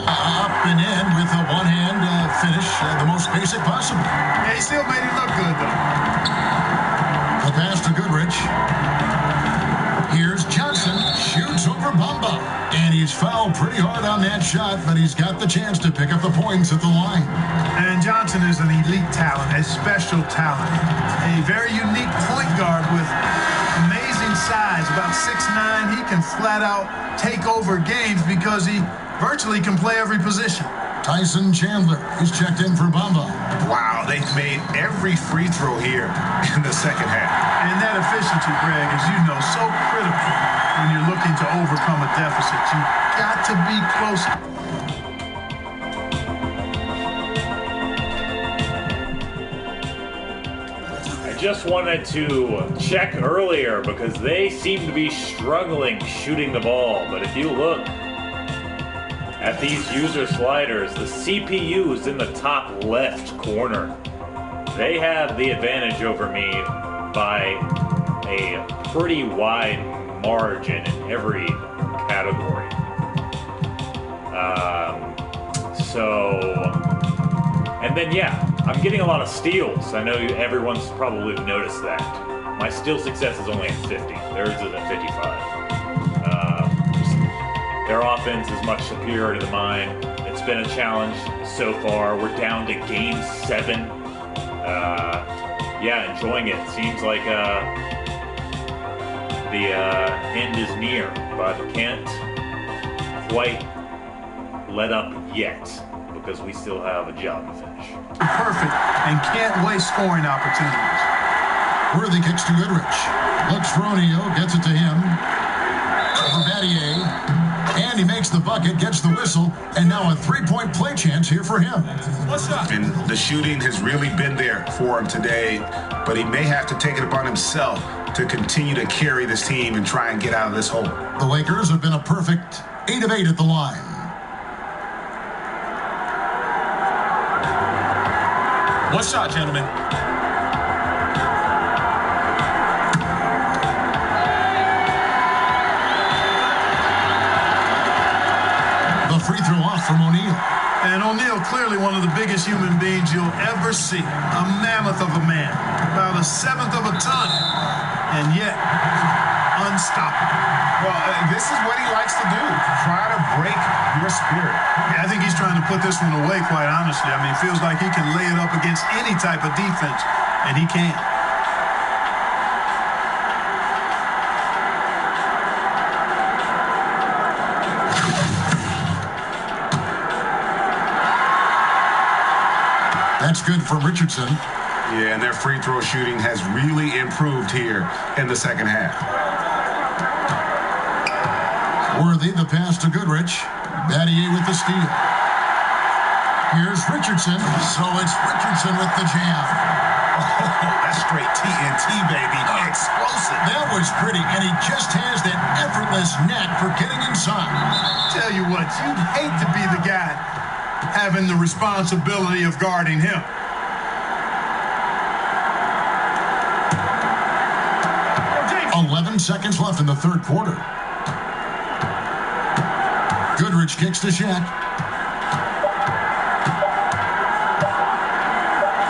S5: Up and in with a one-hand finish, the most basic possible.
S7: Yeah, he still made it look good, though.
S5: The pass to Goodrich. Here's Johnson. Shoots over Bamba. And he's fouled pretty hard on that shot, but he's got the chance to pick up the points at the line.
S7: And Johnson is an elite talent, a special talent. A very unique point guard with amazing size, about 6'9". He can flat out take over games because he virtually can play every position.
S5: Tyson Chandler is checked in for Bamba.
S6: Wow, they've made every free throw here in the second half.
S7: And that efficiency, Greg, as you know, so critical when you're looking to overcome a deficit. You've got to be close.
S1: I just wanted to check earlier because they seem to be struggling shooting the ball. But if you look at these user sliders, the CPU is in the top left corner. They have the advantage over me by a pretty wide margin in every category. And then yeah, I'm getting a lot of steals. I know everyone's probably noticed that. My steal success is only at 50. Theirs is at 55. Their offense is much superior to mine. It's been a challenge so far. We're down to game 7. Yeah, enjoying it. Seems like the end is near, but can't quite let up yet because we still have a job to finish.
S7: Perfect, and can't waste scoring opportunities.
S5: Worthy kicks to Goodrich. Looks for O'Neal, gets it to him. Over Battier. And he makes the bucket, gets the whistle, and now a three-point play chance here for him.
S6: And the shooting has really been there for him today, but he may have to take it upon himself to continue to carry this team and try and get out of this hole.
S5: The Lakers have been a perfect 8 of 8 at the line.
S4: One shot, gentlemen.
S5: The free throw off from O'Neal.
S7: And O'Neal, clearly one of the biggest human beings you'll ever see. A mammoth of a man, about a seventh of a ton, and yet unstoppable.
S6: Well, this is what he likes to do, try to break your spirit.
S7: Yeah, I think he's trying to put this one away, quite honestly. I mean, it feels like he can lay it up against any type of defense, and he can.
S5: That's good for Richardson.
S6: Yeah, and their free throw shooting has really improved here in the second half.
S5: Worthy, the pass to Goodrich. Battier with the steal. Here's Richardson. So it's Richardson with the jam.
S6: Oh, that's straight TNT, baby. Explosive.
S5: That was pretty, and he just has that effortless knack for getting inside.
S7: Tell you what, you'd hate to be the guy having the responsibility of guarding him.
S5: Oh, 11 seconds left in the third quarter. Goodrich kicks to Shaq.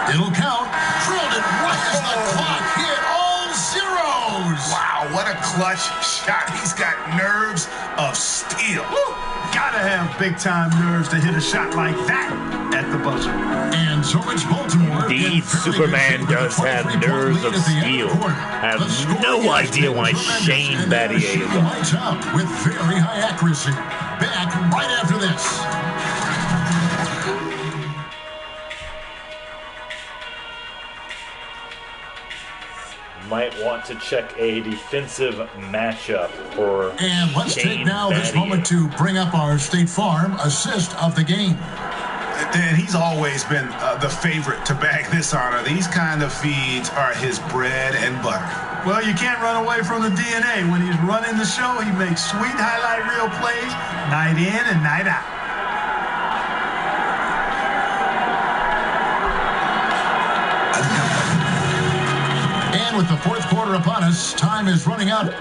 S5: It'll count. Drilled it right as the clock hit all zeros.
S6: Wow, what a clutch shot. He's got nerves of steel.
S7: Woo. Gotta have big-time nerves to hit a shot like that at the buzzer.
S5: And so it's Baltimore.
S1: Indeed, Superman does have nerves of steel. I have no idea why Shane Battier is on.
S5: Lights out with very high accuracy. Back right after this.
S1: Might want to check a defensive matchup for
S5: And let's
S1: Shane
S5: take now this
S1: Battier.
S5: moment to bring up our State Farm assist of the game.
S6: And he's always been the favorite to bag this honor. These kind of feeds are his bread and butter.
S7: Well, you can't run away from the DNA. When he's running the show, he makes sweet highlight reel plays night in and night out.
S5: And with the fourth quarter upon us, time is running out.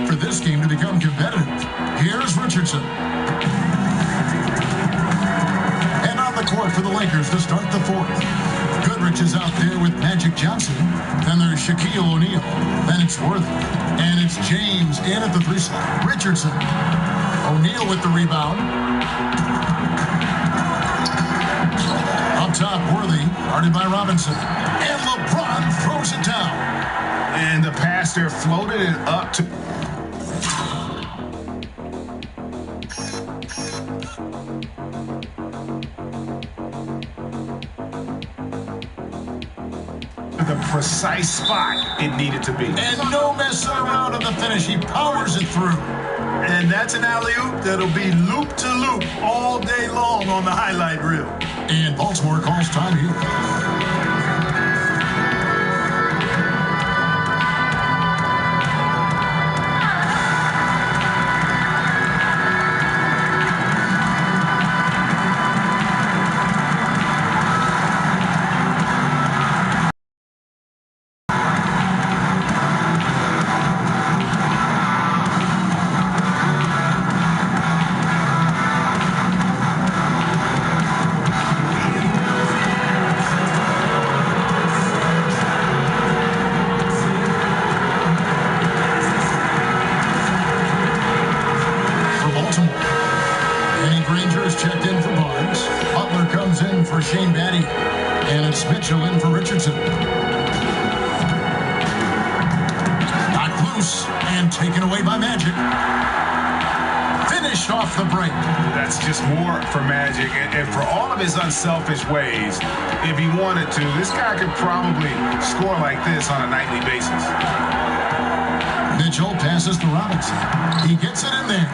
S5: For this game to become competitive, here's Richardson. And on the court for the Lakers to start the fourth. Goodrich is out there with Magic Johnson. Then there's Shaquille O'Neal. Then it's Worthy. And it's James in at the three slot. Richardson. O'Neal with the rebound. Up top, Worthy. Guarded by Robinson. And LeBron throws it down.
S6: And the pass there floated it up to... the precise spot it needed to be.
S5: And no messing around on the finish. He powers it through.
S7: And that's an alley-oop that'll be loop to loop all day long on the highlight reel.
S5: And Baltimore calls time here. And it's Mitchell in for Richardson. Knocked loose and taken away by Magic. Finished off the break.
S6: That's just more for Magic. And for all of his unselfish ways, if he wanted to, this guy could probably score like this on a nightly basis.
S5: Mitchell passes to Robinson. He gets it in there.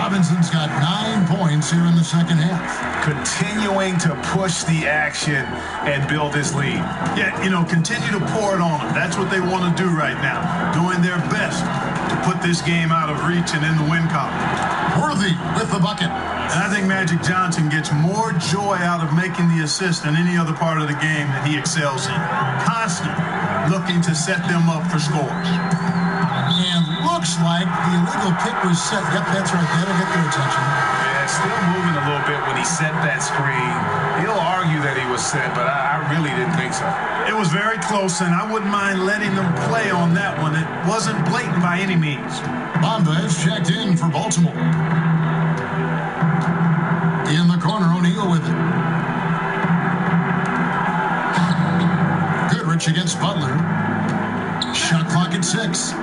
S5: Robinson's got 9 points here in the second half.
S6: Continuing to push the action and build his lead.
S7: Yeah, continue to pour it on them. That's what they want to do right now. Doing their best to put this game out of reach and in the win column.
S5: Worthy with the bucket.
S7: And I think Magic Johnson gets more joy out of making the assist than any other part of the game that he excels in. Constantly looking to set them up for scores.
S5: And looks like the illegal kick was set. Yep, that's right. That'll get their attention.
S6: Yeah, still moving a little bit when he set that screen. He'll argue that he was set, but I really didn't think so.
S7: It was very close, and I wouldn't mind letting them play on that one. It wasn't blatant by any means.
S5: Bamba is checked in for Baltimore. In the corner, O'Neal with it. Goodrich against Butler. Shot clock at 6.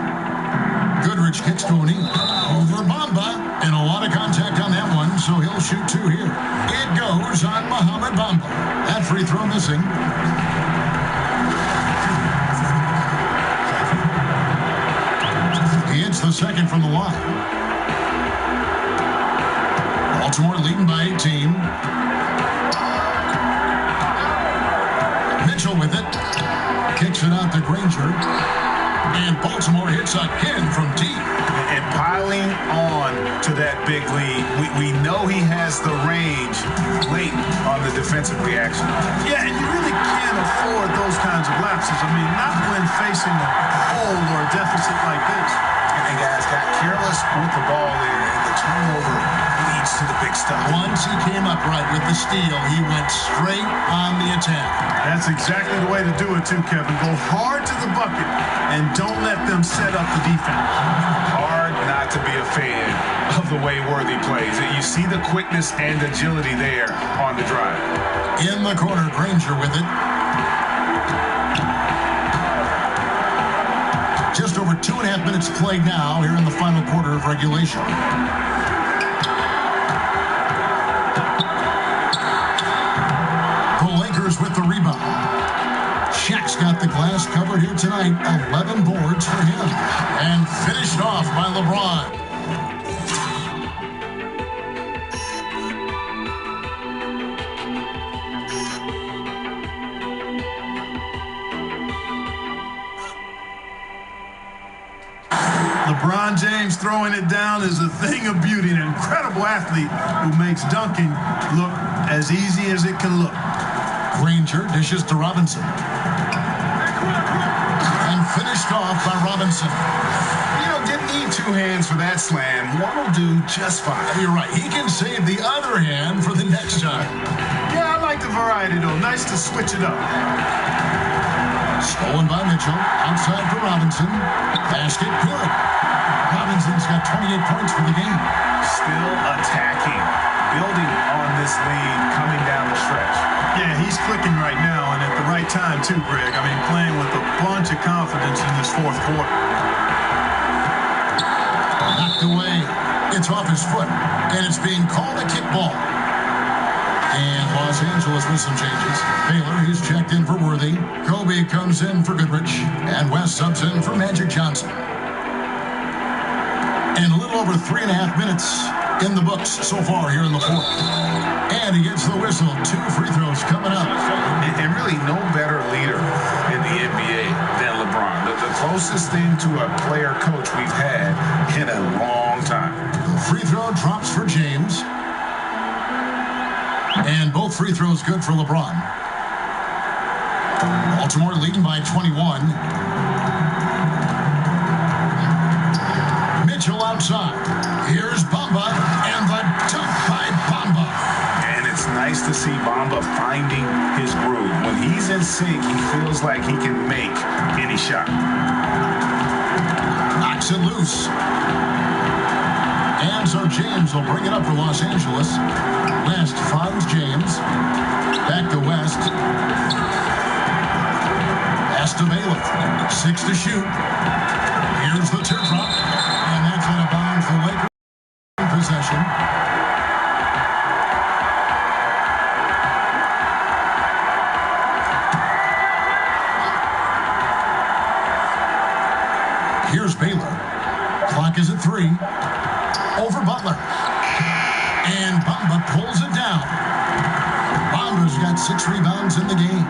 S5: Goodrich kicks to O'Neal. Over Bamba, and a lot of contact on that one, so he'll shoot 2 here. It goes on Mohamed Bamba. That free throw missing. He hits the second from the line. Baltimore leading by 18. Mitchell with it. Kicks it out to Granger. And Baltimore hits again from deep.
S6: And piling on to that big lead, we know he has the range late on the defensive reaction.
S7: Yeah, and you really can't afford those kinds of lapses. I mean, not when facing a hole or a deficit like this.
S6: And guys got careless with the ball there, and the turnover leads to the big stuff.
S5: Once he came up right with the steal, he went straight on the attack.
S7: That's exactly the way to do it too, Kevin. Go hard to the bucket and don't let them set up the defense.
S6: Hard not to be a fan of the way Worthy plays. You see the quickness and agility there on the drive.
S5: In the corner, Granger with it. Just over 2.5 minutes played now here in the final quarter of regulation. The Lakers with the rebound. Shaq's got the glass covered here tonight. 11 boards for him. And finished off by LeBron.
S7: LeBron James throwing it down is a thing of beauty. An incredible athlete who makes dunking look as easy as it can look.
S5: Granger dishes to Robinson. And finished off by Robinson.
S6: Didn't need 2 hands for that slam. One will do just fine.
S5: You're right. He can save the other hand for the next time.
S7: Yeah, I like the variety, though. Nice to switch it up.
S5: Stolen by Mitchell. Outside for Robinson. Basket good. Robinson's got 28 points for the game.
S6: Still attacking. Building on this lead coming down the stretch.
S7: Yeah, he's clicking right now, and at the right time, too, Greg. I mean, playing with a bunch of confidence in this fourth quarter.
S5: Knocked away. It's off his foot, and it's being called a kickball. And Los Angeles with some changes. Baylor, he's checked in for Worthy. Kobe comes in for Goodrich. And West subs in for Magic Johnson. And a little over 3.5 minutes in the books so far here in the fourth. And he gets the whistle. 2 free throws coming up.
S6: And really no better leader in the NBA than LeBron. The closest thing to a player coach we've had in a long time.
S5: Free throw drops for James. And both free throws good for LeBron. Baltimore leading by 21. Mitchell outside. Here's Bamba, and the dunk by Bamba.
S6: And it's nice to see Bamba finding his groove. When he's in sync, he feels like he can make any shot.
S5: Knocks it loose. And so James will bring it up for Los Angeles. West finds James. Back to West. to Baylor. 6 to shoot. Here's the teardrop. And that's out of bounds. The Lakers in possession. Here's Baylor. Clock is at 3. Over Butler. And Bamba pulls it down. Bamba's got 6 rebounds in the game.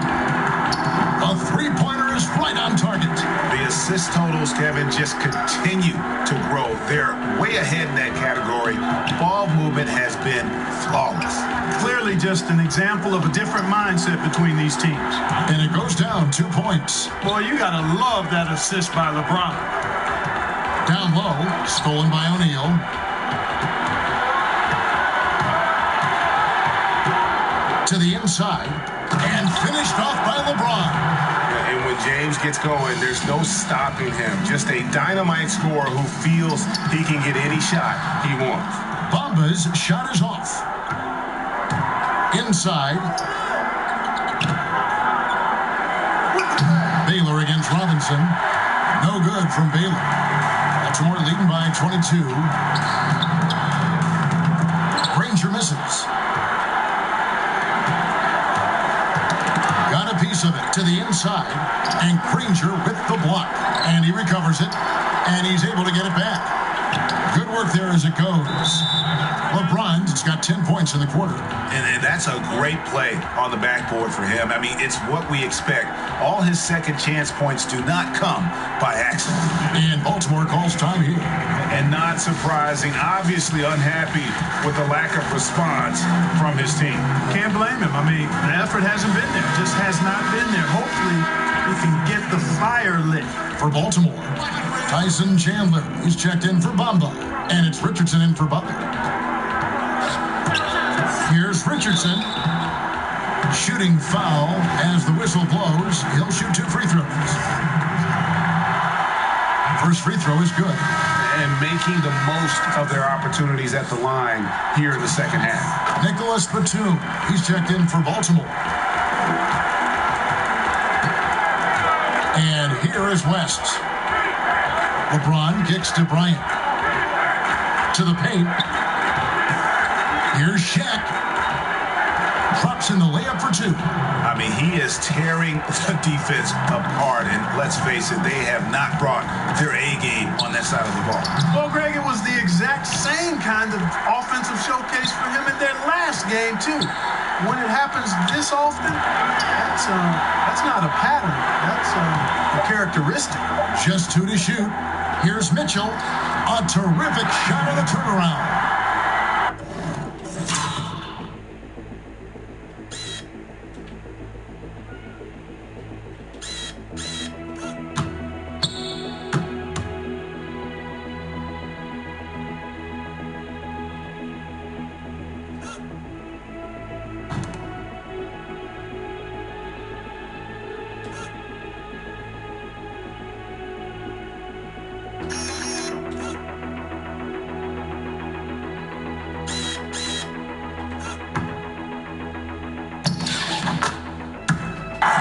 S5: A three-pointer is right on target.
S6: The assist totals, Kevin, just continue to grow. They're way ahead in that category. Ball movement has been flawless.
S7: Clearly just an example of a different mindset between these teams.
S5: And it goes down 2 points.
S7: Boy, you got to love that assist by LeBron.
S5: Down low, stolen by O'Neal. To the inside, and finished off by LeBron.
S6: And when James gets going, there's no stopping him. Just a dynamite scorer who feels he can get any shot he wants.
S5: Bamba's shot is off. Inside. Baylor against Robinson. No good from Baylor. Baltimore leading by 22. Granger misses. Got a piece of it to the inside, and Granger with the block, and he recovers it, and he's able to get it back. Good work there as it goes. LeBron's got 10 points in the quarter.
S6: And that's a great play on the backboard for him. I mean, it's what we expect. All his second chance points do not come by accident.
S5: And Baltimore calls time here.
S6: And not surprising, obviously unhappy with the lack of response from his team.
S7: Can't blame him. I mean, the effort hasn't been there. Just has not been there. Hopefully, he can get the fire lit.
S5: For Baltimore, Tyson Chandler is checked in for Bamba. And it's Richardson in for Butler. Here's Richardson. Shooting foul as the whistle blows. He'll shoot 2 free throws. First free throw is good.
S6: And making the most of their opportunities at the line here in the second half.
S5: Nicholas Batum, he's checked in for Baltimore. And here is West. LeBron kicks to Bryant. To the paint. Here's Shaq. Drops in the layup for 2.
S6: I mean, he is tearing the defense apart. And let's face it, they have not brought their A game on that side of the ball.
S7: Well, Greg, it was the exact same kind of offensive showcase for him in their last game, too. When it happens this often, that's not a pattern. That's a characteristic.
S5: Just 2 to shoot. Here's Mitchell. A terrific shot on the turnaround.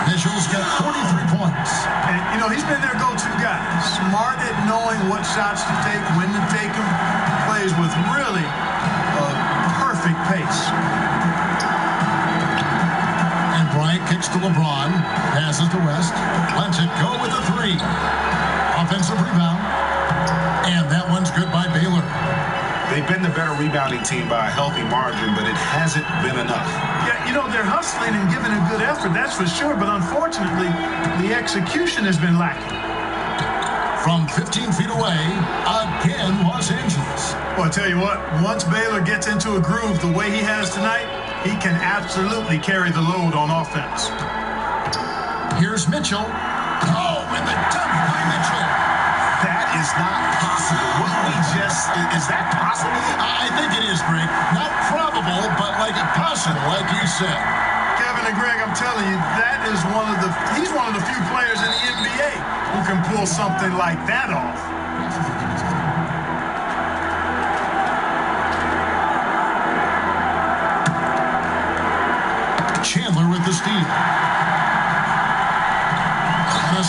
S5: Mitchell's got 43 points.
S7: And, you know, he's been their go-to guy. Smart at knowing what shots to take, when to take them. Plays with really a perfect pace.
S5: And Bryant kicks to LeBron. Passes to West. Lets it go with a 3. Offensive rebound. And that one's good by Baylor.
S6: They've been the better rebounding team by a healthy margin, but it hasn't been enough.
S7: Yeah, you know, they're hustling and giving a good effort, that's for sure. But unfortunately, the execution has been lacking.
S5: From 15 feet away, again, Los Angeles.
S7: Well, I tell you what, once Baylor gets into a groove the way he has tonight, he can absolutely carry the load on offense.
S5: Here's Mitchell. Oh, and the dunk by Mitchell.
S6: That is not possible. What we just, is that possible?
S5: I think it is, Greg. Not probable, but like possible, like you said.
S7: Kevin and Greg, I'm telling you, that is he's one of the few players in the NBA who can pull something like that off. Chandler with the steal. And a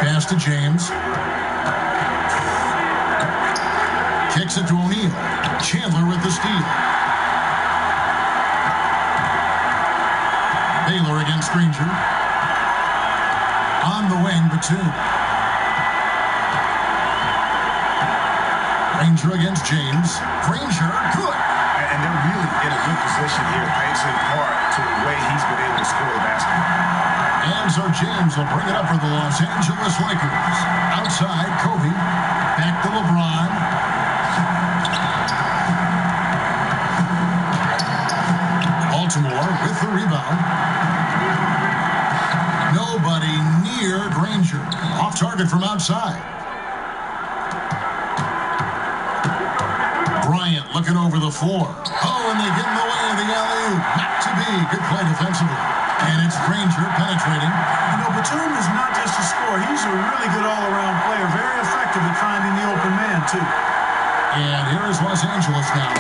S5: Pass to James. Kicks it to O'Neal. Chandler with the steal. Baylor against Granger. On the wing, Batum. Granger against James. Granger, good.
S6: And they're really in a good position here, thanks in part to the way he's been able to score the basketball.
S5: And so James will bring it up for the Los Angeles Lakers. Outside, Kobe. Back to LeBron. Baltimore with the rebound. Nobody near Granger. Off target from outside. Bryant looking over the floor. Oh, and they get in the way of the alley-oop. Not to be. Good play defensively. And it's Granger penetrating.
S7: You know, Batum is not just a scorer. He's a really good all-around player. Very effective at finding the open man, too.
S5: And here is Los Angeles now.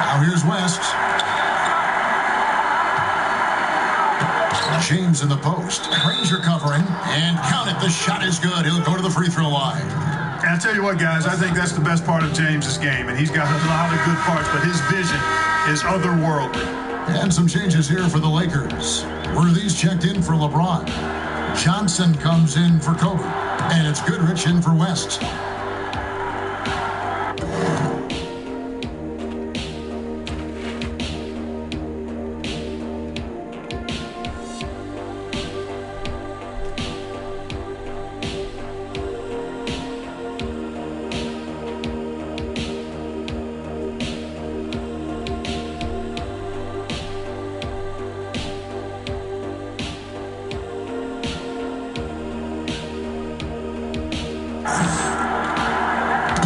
S5: Now here's West. James in the post. Granger covering. And count it. The shot is good. He'll go to the free throw line.
S7: And I'll tell you what, guys, I think that's the best part of James's game. And he's got a lot of good parts, but his vision is otherworldly.
S5: And some changes here for the Lakers. Worthy's checked in for LeBron. Johnson comes in for Kobe. And it's Goodrich in for West.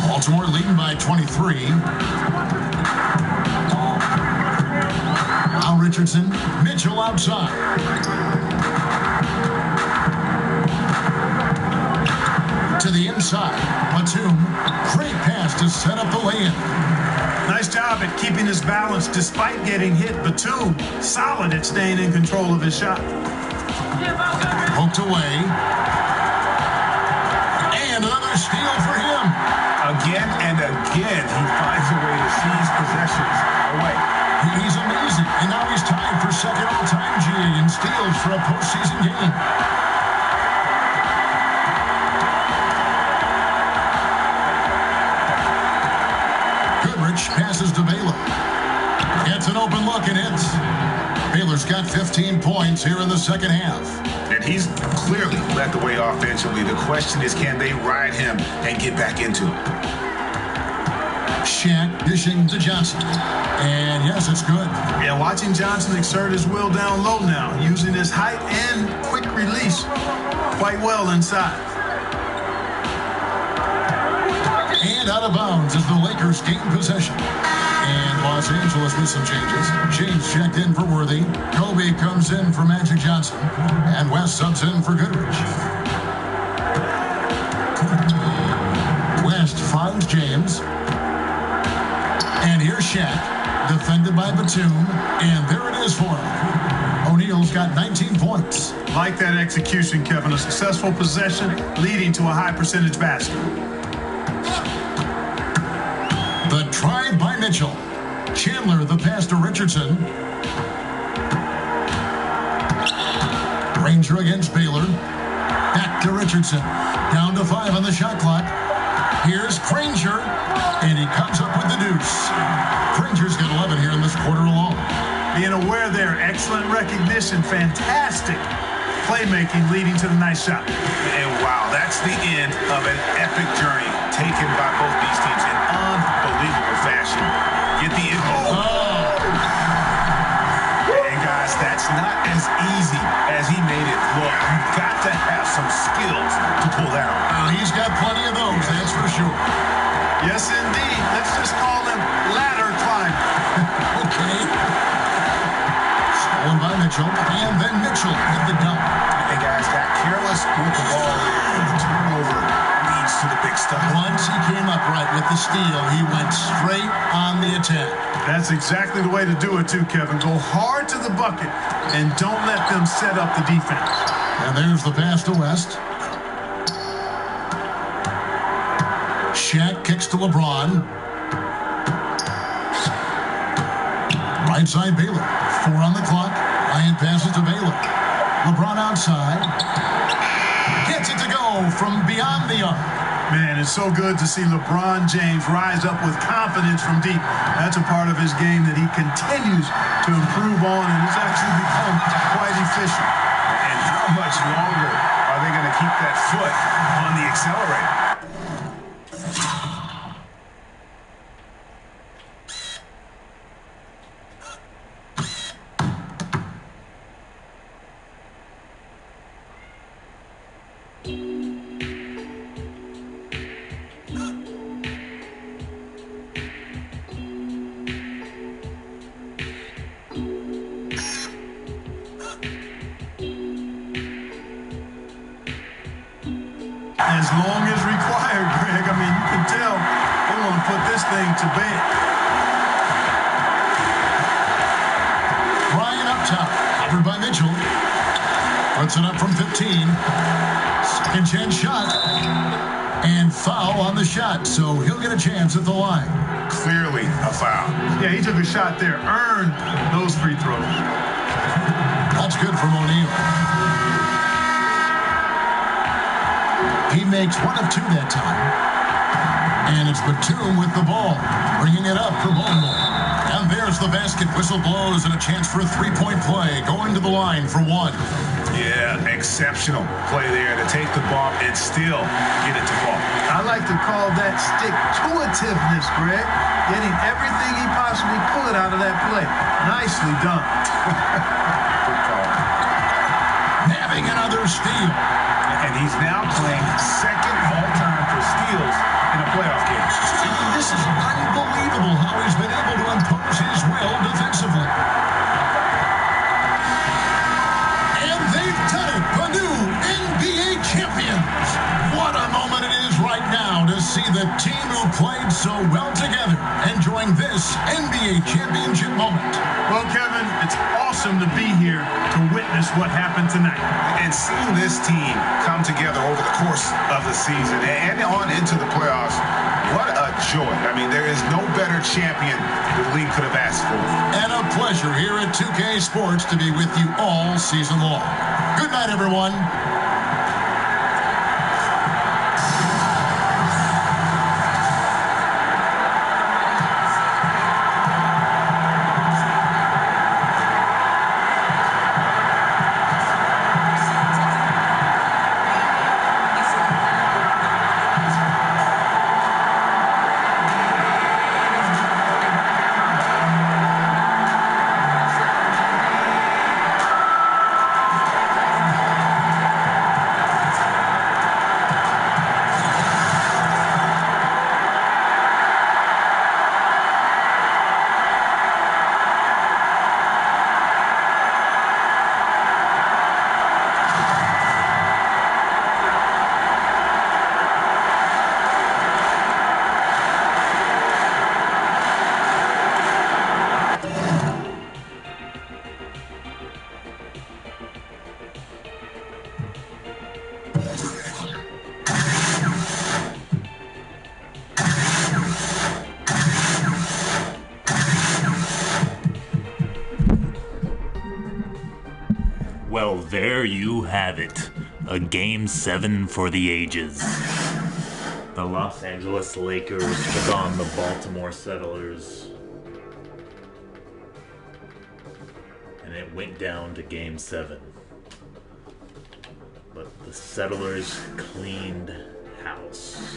S5: Baltimore leading by 23. Now Richardson. Mitchell outside. To the inside. Batum. Great pass to set up the lay-in.
S7: Nice job at keeping his balance despite getting hit. Batum, solid at staying in control of his shot.
S5: Poked away. And another steal for him.
S6: Again and again, he finds a way to seize possessions away.
S5: He's amazing. And now he's tied for second all-time GA in steals for a postseason game. Goodrich passes to Baylor. Gets an open look and hits. Baylor's got 15 points here in the second half.
S6: And he's clearly led the way offensively. The question is, can they ride him and get back into it?
S5: Shaq dishing to Johnson. And yes, it's good.
S7: Yeah, watching Johnson exert his will down low now, using his height and quick release quite well inside.
S5: And out of bounds as the Lakers gain possession. And Los Angeles with some changes. James checked in for Worthy. Kobe comes in for Magic Johnson. And West subs in for Goodrich. West finds James. And here's Shaq. Defended by Batum. And there it is for him. O'Neal's got 19 points.
S7: Like that execution, Kevin. A successful possession leading to a high percentage basket.
S5: The try by Mitchell. Chandler the pass to Richardson. Granger against Baylor. Back to Richardson. Down to 5 on the shot clock. Here's Granger. And he comes up with the deuce. Granger's got 11 here in this quarter alone.
S7: Being aware there, excellent recognition, fantastic playmaking leading to the nice shot.
S6: And wow, that's the end of an epic journey taken by both these teams in unbelievable fashion. Get the info. And guys, that's not as easy as he made it look. You've got to have some skills to pull that off.
S5: He's got plenty of those, that's for sure.
S7: Yes, indeed. Let's just call him ladder climber.
S5: Okay. Stolen by Mitchell, and then Mitchell with the dunk.
S6: And guys, got careless with the ball, the turnover response to the big stuff.
S5: Once he came up right with the steal, he went straight on the attack.
S7: That's exactly the way to do it too, Kevin. Go hard to the bucket and don't let them set up the defense.
S5: And there's the pass to West. Shaq kicks to LeBron. Right side Baylor. 4 on the clock. Ryan passes to Baylor. LeBron outside. Gets it to go from beyond the arc.
S7: Man, it's so good to see LeBron James rise up with confidence from deep. That's a part of his game that he continues to improve on and has actually become quite efficient.
S6: And how much longer are they going to keep that foot on the accelerator?
S7: As long as required, Greg. I mean, you can tell they want to put this thing to bed.
S5: Ryan up top. Covered by Mitchell. Puts it up from 15. Second chance shot. And foul on the shot, so he'll get a chance at the line.
S6: Clearly a foul.
S7: Yeah, he took a shot there. Earned those free throws.
S5: That's good from O'Neal. He makes 1 of 2 that time. And it's Batum with the ball, bringing it up for Baltimore. And there's the basket. Whistle blows and a chance for a three-point play. Going to the line for 1.
S6: Yeah, exceptional play there to take the ball and still get it to fall.
S7: I like to call that stick-to-itiveness, Greg. Getting everything he possibly could out of that play. Nicely done.
S6: Good call.
S5: Nabbing another steal.
S6: And he's now playing second all-time for steals in a playoff game.
S5: This is unbelievable how he's been able to impose his will defensively. And they've done it, the new NBA champions. What a moment it is right now to see the team who played so well together enjoying this NBA championship moment.
S7: Well, Kevin, it's awesome to be here to witness what happened tonight.
S6: And seeing this team come together over the course of the season and on into the playoffs, what a joy. I mean, there is no better champion the league could have asked for.
S5: And a pleasure here at 2K Sports to be with you all season long. Good night, everyone.
S1: Well, there you have it. A Game 7 for the ages. The Los Angeles Lakers took on the Baltimore Settlers. And it went down to Game 7. But the Settlers cleaned house.